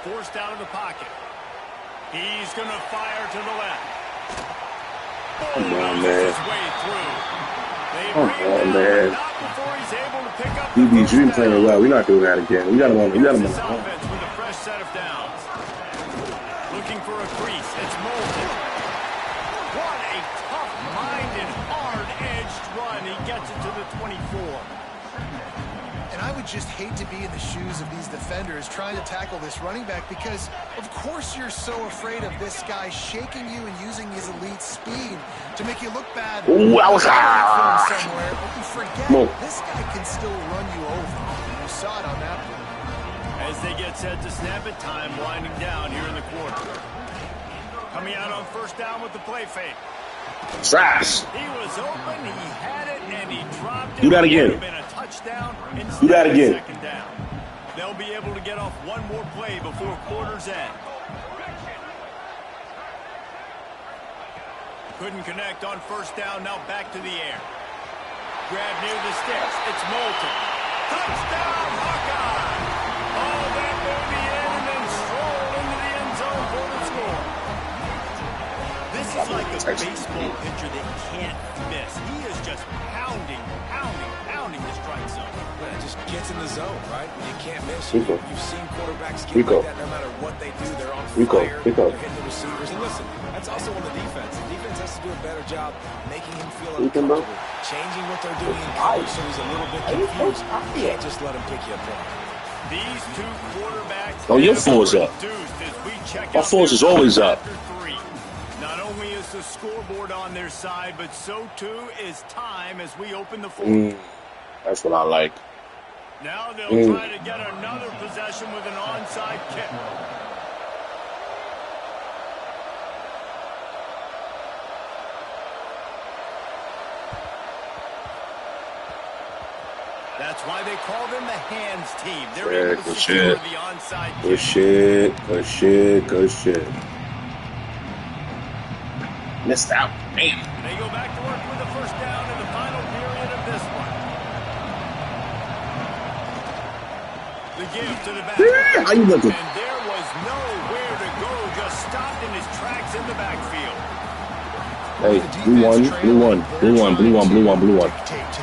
Forced out of the pocket. He's going to fire to the left. Come on, man. Come on, man. DB's, you been playing well. We're not doing that again. We got him on. We got him on. With a fresh set of downs. Looking for a crease. It's Moulton. What a tough-minded, hard-edged run. He gets it to the 24. And I would just hate to be in the shoes of these defenders trying to tackle this running back because, of course, you're so afraid of this guy shaking you and using his elite speed to make you look bad. Ooh, I was somewhere, but you forget no. this guy can still run you over. You saw it on that one. As they get set to snap it, time winding down here in the quarter. Coming out on 1st down with the play fake. Trash. He was open, he had it, and he dropped it. Do that again. It would have been a touchdown. Do that again. 2nd down. They'll be able to get off one more play before quarter's end. Couldn't connect on 1st down, now back to the air. Grab near the sticks, it's Moulton. Touchdown, Hawkeye! Oh, that may be in and then stroll into the end zone for the score. This is like a baseball pitcher that can't miss. He is just pounding the strike zone. Yeah, just gets in the zone, right? You can't miss. Rico. You've seen quarterbacks get Rico. like that no matter what they do. They're on Rico. fire. Rico. They're hitting the receivers. And listen, that's also on the defense. The defense has to do a better job making him feel Rico, bro. uncomfortable, changing what they're doing in coverage so he's a little bit confused. You can't just let him pick you apart. These two quarterbacks. Oh, your floor's up. My floor's is always up. Not only is the scoreboard on their side, but so too is time as we open the fourth. That's what I like. Now they'll try to get another possession with an onside kick. That's why they call them the hands team. They're able to secure the onside kick. Good shit. Good shit. Good shit. Missed out. Damn. They go back to work with the first down in the final period of this one. The give to the back. How you looking? And there was nowhere to go, just stopped in his tracks in the backfield. Hey, blue one.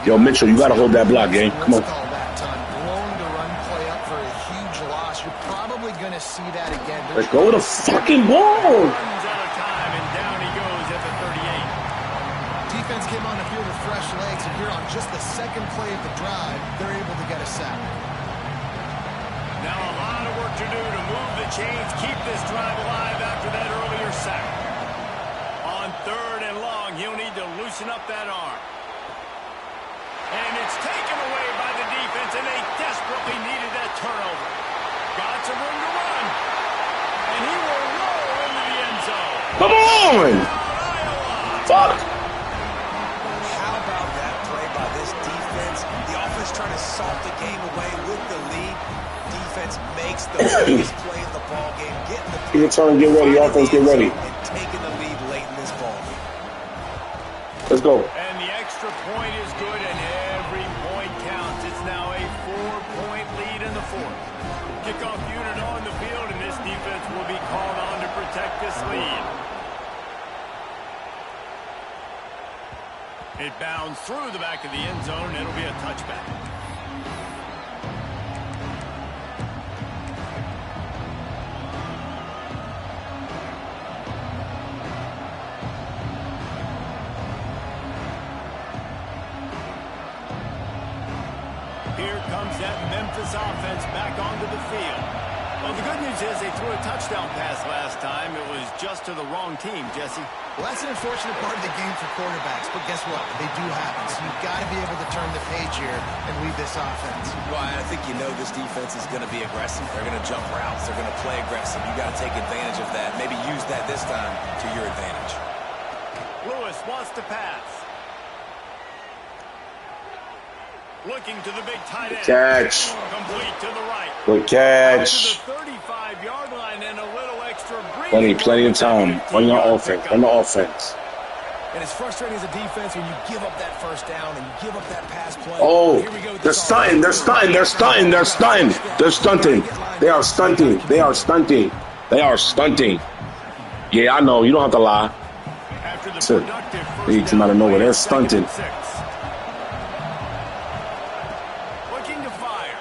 Yo, Mitchell, you got to hold that block, gang. Come on. Blowing the run play up for a huge loss. You're probably going to see that again. Let's go with the fucking ball. Runs out of time, and down he goes at the 38. Defense came on the field with fresh legs, and here on just the second play of the drive, they're able to get a sack. Now a lot of work to do to move the chains, keep this drive alive after that earlier sack. On 3rd and long, he'll need to loosen up that arm. And it's taken away by the defense, and they desperately needed that turnover. Got some room to run, and he will roll into the end zone. Come on. Fuck. How about that play by this defense? The offense trying to salt the game away with the lead. Defense makes the biggest play in the ball game, getting the Your turn, get ready. Offense, get ready. and taking the lead late in this ball game. Let's go. And the extra point is good, and every point counts. It's now a 4-point lead in the 4th. Kickoff unit on the field, and this defense will be called on to protect this lead. It bounds through the back of the end zone, and it'll be a touchback. Here comes that Memphis offense back onto the field. Well, the good news is they threw a touchdown pass last time. It was just to the wrong team, Jesse. Well, that's an unfortunate part of the game for quarterbacks, but guess what? They do happen. So you've got to be able to turn the page here and lead this offense. Well, I think you know this defense is going to be aggressive. They're going to jump routes. They're going to play aggressive. You got to take advantage of that. Maybe use that this time to your advantage. Lewis wants to pass. Looking to the big tight end. Catch. Complete to the right. Good catch. To the 35-yard line and a little extra Plenty of time. Run your offense. Run the offense. And it's frustrating as a defense when you give up that first down and you give up that pass play. Oh, Here we go with they're this stunting. They're stunting. They're stunting. They're stunting. They're stunting. They are stunting. They are stunting. They are stunting. Yeah, I know. You don't have to lie. After the So, productive they first come out of down nowhere. play, They're 2nd stunting. and 6. Looking to fire.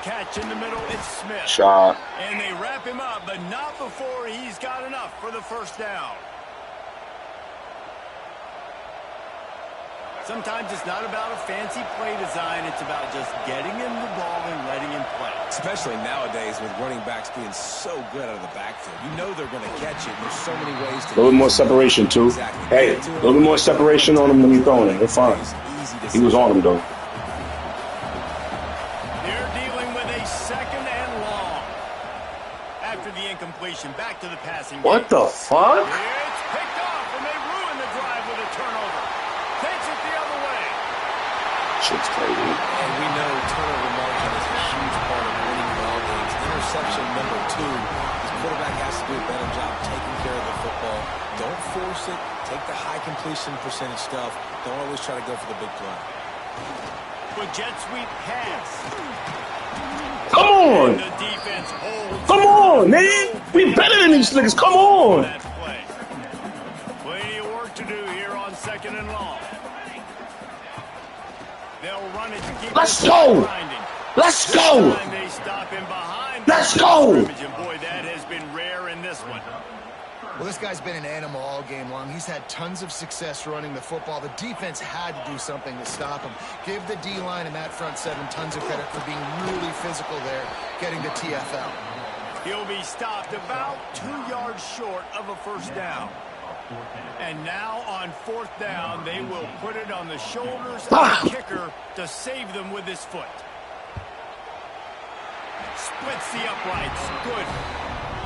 Catch in the middle, it's Smith. Shot. And they wrap him up, but not before he's got enough for the first down. Sometimes it's not about a fancy play design. It's about just getting him the ball and letting him play. Especially nowadays with running backs being so good out of the backfield. You know they're going to catch it. There's so many ways to... A little bit more separation, too. Hey, a little bit more separation on him when you're throwing it. They're fine. He was on him, though. They're dealing with a 2nd and long. After the incompletion, back to the passing game. What the fuck? It's picked off, and they ruin the drive with a turnover. Takes it the other way. Shit's crazy. And we know turnover margin is a huge part of winning ball games. Interception number 2. This quarterback has to do a better job taking care of the football. Don't force it. Take the high completion percentage stuff. Don't always try to go for the big play. With jet sweep pass. Come on. The defense holds. Come on, man. We better than these niggas. Come on. That play. Plenty of work to do here on 2nd and long. They'll run it to keep Let's it go. grinding. Let's This go. time they stop him behind. Let's go. And boy, that has been rare in this one. Well, this guy's been an animal all game long. He's had tons of success running the football. The defense had to do something to stop him. Give the D-line and that front 7 tons of credit for being really physical there, getting the TFL. He'll be stopped about 2 yards short of a first down. And now on 4th down, they will put it on the shoulders of the kicker to save them with his foot. Splits the uprights. Good.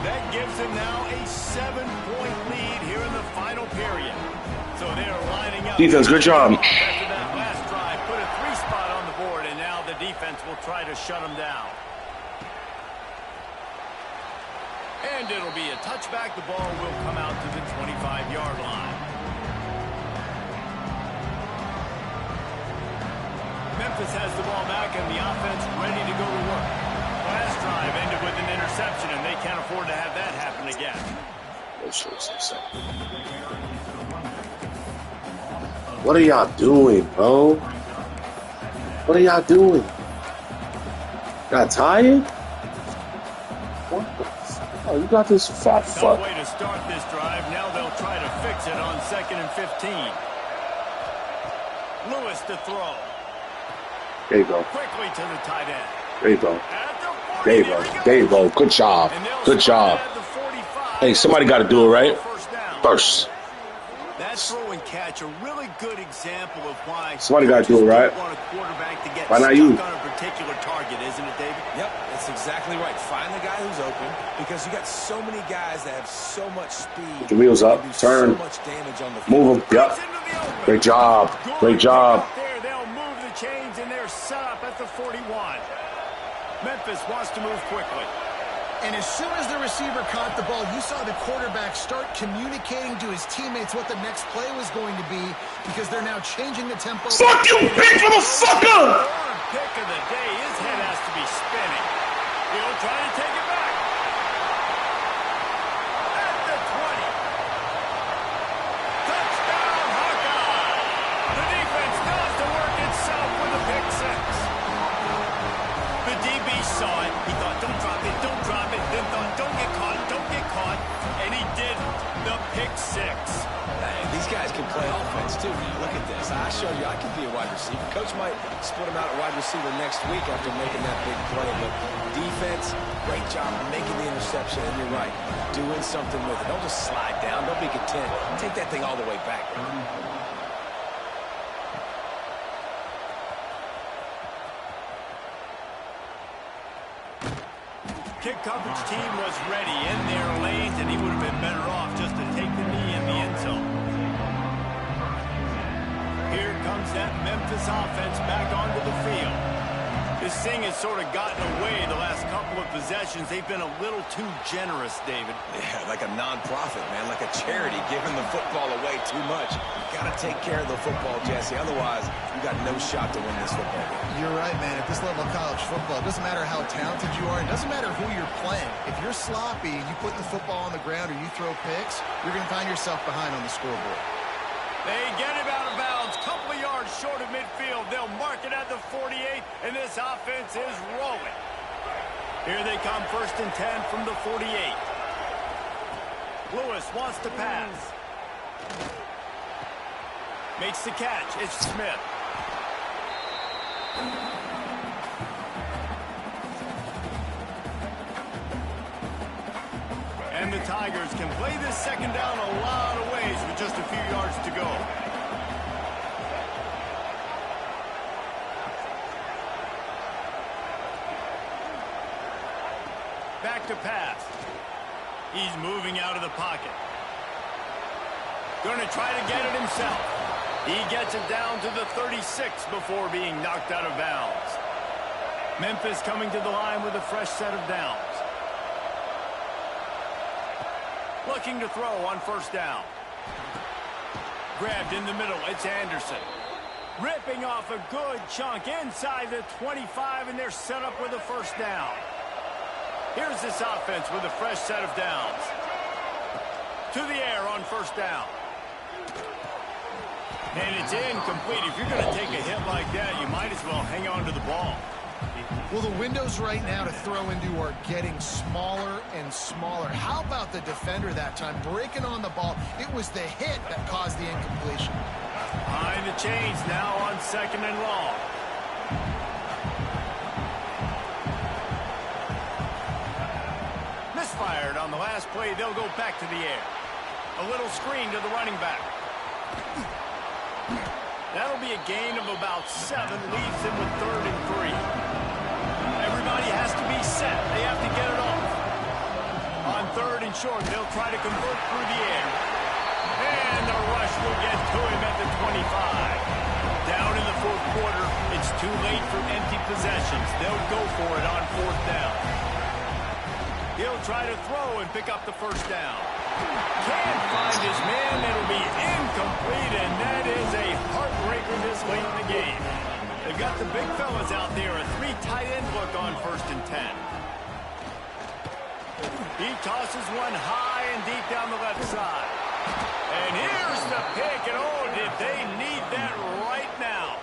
That gives them now a 7-point lead here in the final period. So they're lining up. Defense, good job. After that last drive, put a 3-spot on the board, and now the defense will try to shut them down. And it'll be a touchback. The ball will come out to the 25-yard line. Memphis has the ball back and the offense ready to go to work. Last drive ended with an interception, and they can't afford to have that happen again. What are y'all doing, bro? What are y'all doing? Got tired? What the fuck? Oh, you got this fat fuck. No way to start this drive. Now they'll try to fix it on 2nd and 15. Lewis to throw. There you go. Quickly to the tight end. There you go. At the 40, There you go. There you go. Good job. Good job. Hey, somebody got to do it, right? First. That throw and catch, a really good example of why somebody got to do it, right? Want a quarterback to get why not you? On a particular target, isn't it, David? Yep, that's exactly right. Find the guy who's open because you got so many guys that have so much speed. Put your wheels up. Turn. So much damage on the move them. Yep. Great job. Great job. There, they'll move the chains, and they're set up at the 41. Memphis wants to move quickly. And as soon as the receiver caught the ball, you saw the quarterback start communicating to his teammates what the next play was going to be because they're now changing the tempo. Fuck you, pick for the fucker! Third pick of the day. His head has to be spinning. He'll try to take it back. At the 20. Touchdown, Hawkeye. The defense does the work itself with a pick six. The DB saw it. He thought, don't drop it, don't drop it. Then thought, don't get caught. And he didn't. The pick six. Hey, these guys can play offense, too. Now, look at this. I showed you I can be a wide receiver. Coach might split him out at wide receiver next week after making that big play. But defense, great job making the interception. And you're right, doing something with it. Don't just slide down. Don't be content. Take that thing all the way back. Kick coverage team was ready in their lanes, and he would have been better off just to take the knee in the end zone. Here comes that Memphis offense back onto the field. This thing has sort of gotten away the last couple of possessions. They've been a little too generous, David. Yeah, like a non-profit, man, like a charity giving the football away too much. Got to take care of the football, Jesse. Otherwise, you got no shot to win this football game. You're right, man. At this level of college football, it doesn't matter how talented you are. It doesn't matter who you're playing. If you're sloppy and you put the football on the ground or you throw picks, you're going to find yourself behind on the scoreboard. They get him out of bounds, couple of yards short of midfield. They'll mark it at the 48, and this offense is rolling. Here they come, 1st and 10 from the 48. Lewis wants to pass. Makes the catch. It's Smith. And the Tigers can play this second down a lot of ways with just a few yards to go. Back to pass. He's moving out of the pocket. Going to try to get it himself. He gets it down to the 36 before being knocked out of bounds. Memphis coming to the line with a fresh set of downs. Looking to throw on 1st down. Grabbed in the middle. It's Anderson. Ripping off a good chunk inside the 25, and they're set up with a 1st down. Here's this offense with a fresh set of downs. To the air on 1st down. And it's incomplete. If you're going to take a hit like that, you might as well hang on to the ball. Well, the windows right now to throw into are getting smaller and smaller. How about the defender that time breaking on the ball? It was the hit that caused the incompletion. Behind the chains now on 2nd and long. Misfired on the last play. They'll go back to the air. A little screen to the running back. That'll be a gain of about 7. Leaves him with 3rd and 3. Everybody has to be set. They have to get it off. On 3rd and short, they'll try to convert through the air. And the rush will get to him at the 25. Down in the 4th quarter, it's too late for empty possessions. They'll go for it on 4th down. He'll He'll try to throw and pick up the first down. Can't find his man. It'll be incomplete, and that is a heartbreaker this late in the game. They've got the big fellas out there. A 3 tight end look on 1st and 10. He tosses one high and deep down the left side. And here's the pick, and oh, did they need that right now.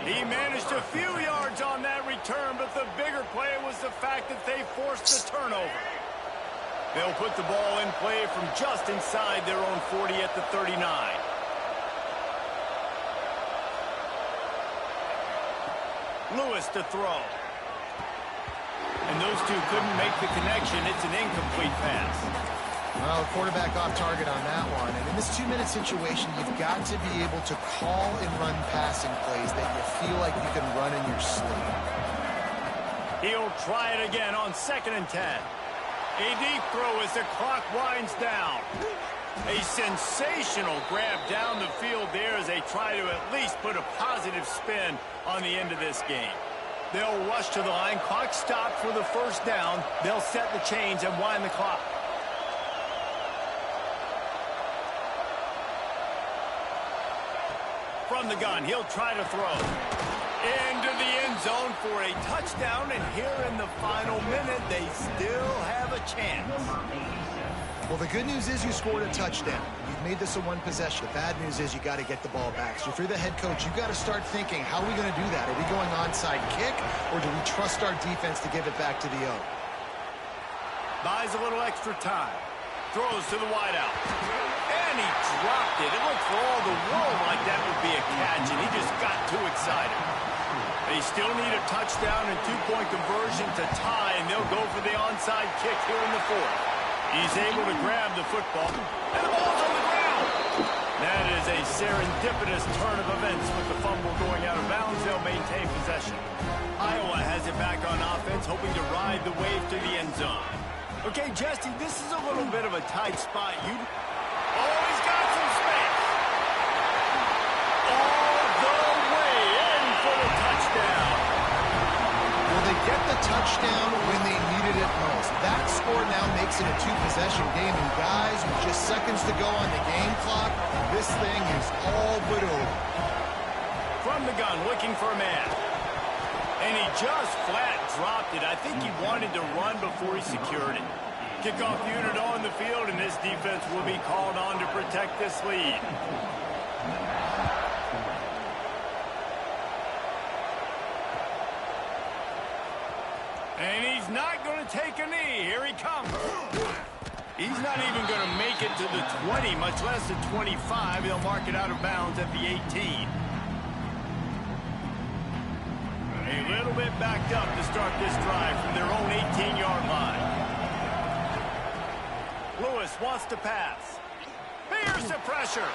He managed a few yards on that return, but the bigger play was the fact that they forced the turnover. They'll put the ball in play from just inside their own 40 at the 39. Lewis to throw. And those two couldn't make the connection. It's an incomplete pass. Well, quarterback off target on that one. And in this 2-minute situation, you've got to be able to call and run passing plays that you feel like you can run in your sleep. He'll try it again on 2nd and 10. A deep throw as the clock winds down. A sensational grab down the field there as they try to at least put a positive spin on the end of this game. They'll rush to the line. Clock stopped for the first down. They'll set the chains and wind the clock. From the gun, he'll try to throw. Into the end zone for a touchdown, and here in the final minute, they still have a chance. Well, the good news is you scored a touchdown. You've made this a one possession. The bad news is you got to get the ball back. So if you're the head coach, you've got to start thinking, how are we going to do that? Are we going onside kick, or do we trust our defense to give it back to the O? Buys a little extra time. Throws to the wideout. And he dropped it. It looked for all the world like that would be a catch, and he just got too excited. They still need a touchdown and 2-point conversion to tie, and they'll go for the onside kick here in the 4th. He's able to grab the football, and the ball's on the ground. That is a serendipitous turn of events with the fumble going out of bounds. They'll maintain possession. Iowa has it back on offense, hoping to ride the wave to the end zone. Okay, Jesse, this is a little bit of a tight spot. He's got some space. All the way in for the touchdown. Well, they get the touchdown when they needed it most. That score now makes it a 2-possession game. And guys, with just seconds to go on the game clock, this thing is all but over. From the gun, looking for a man. And he just flat dropped it. I think he wanted to run before he secured it. Kickoff unit on the field, and this defense will be called on to protect this lead. And he's not going to take a knee. Here he comes. He's not even going to make it to the 20, much less the 25. He'll mark it out of bounds at the 18. A little bit backed up to start this drive from their own 18-yard line. Lewis wants to pass. Here's the pressure.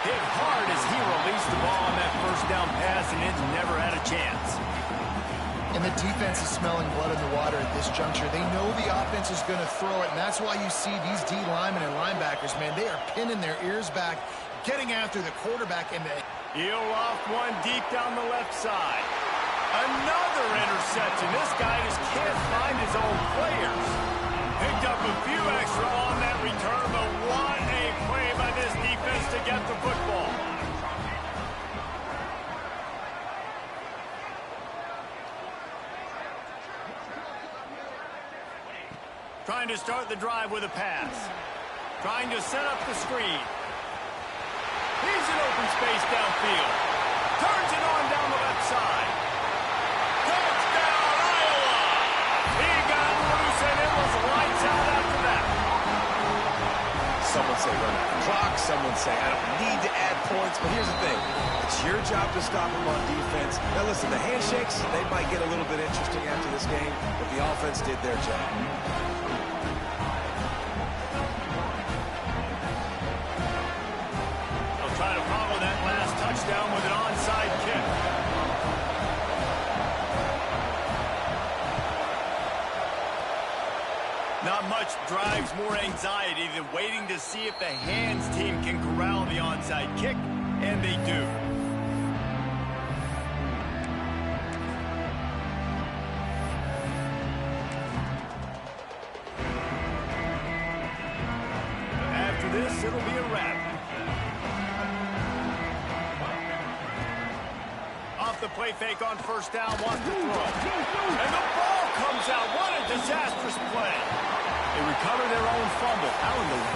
Hit hard as he released the ball on that first down pass, and it never had a chance. And the defense is smelling blood in the water at this juncture. They know the offense is going to throw it, and that's why you see these D linemen and linebackers, man, they are pinning their ears back, getting after the quarterback. And he'll loft one deep down the left side. Another interception. This guy just can't find his own players. Picked up a few extra on that return, but what a play by this defense to get the football. Trying to start the drive with a pass. Trying to set up the screen. He's in open space downfield. Turns it on down the left side. Touchdown, Iowa! He got loose, and it was lights out after that. Someone say run the clock. Someone say I don't need to add points. But here's the thing. It's your job to stop them on defense. Now, listen, the handshakes, they might get a little bit interesting after this game, but the offense did their job. Try to follow that last touchdown with an onside kick. Not much drives more anxiety than waiting to see if the hands team can corral the onside kick, and they do. off the play fake on first down, wants to throw. And the ball comes out. What a disastrous play. They recover their own fumble. How in the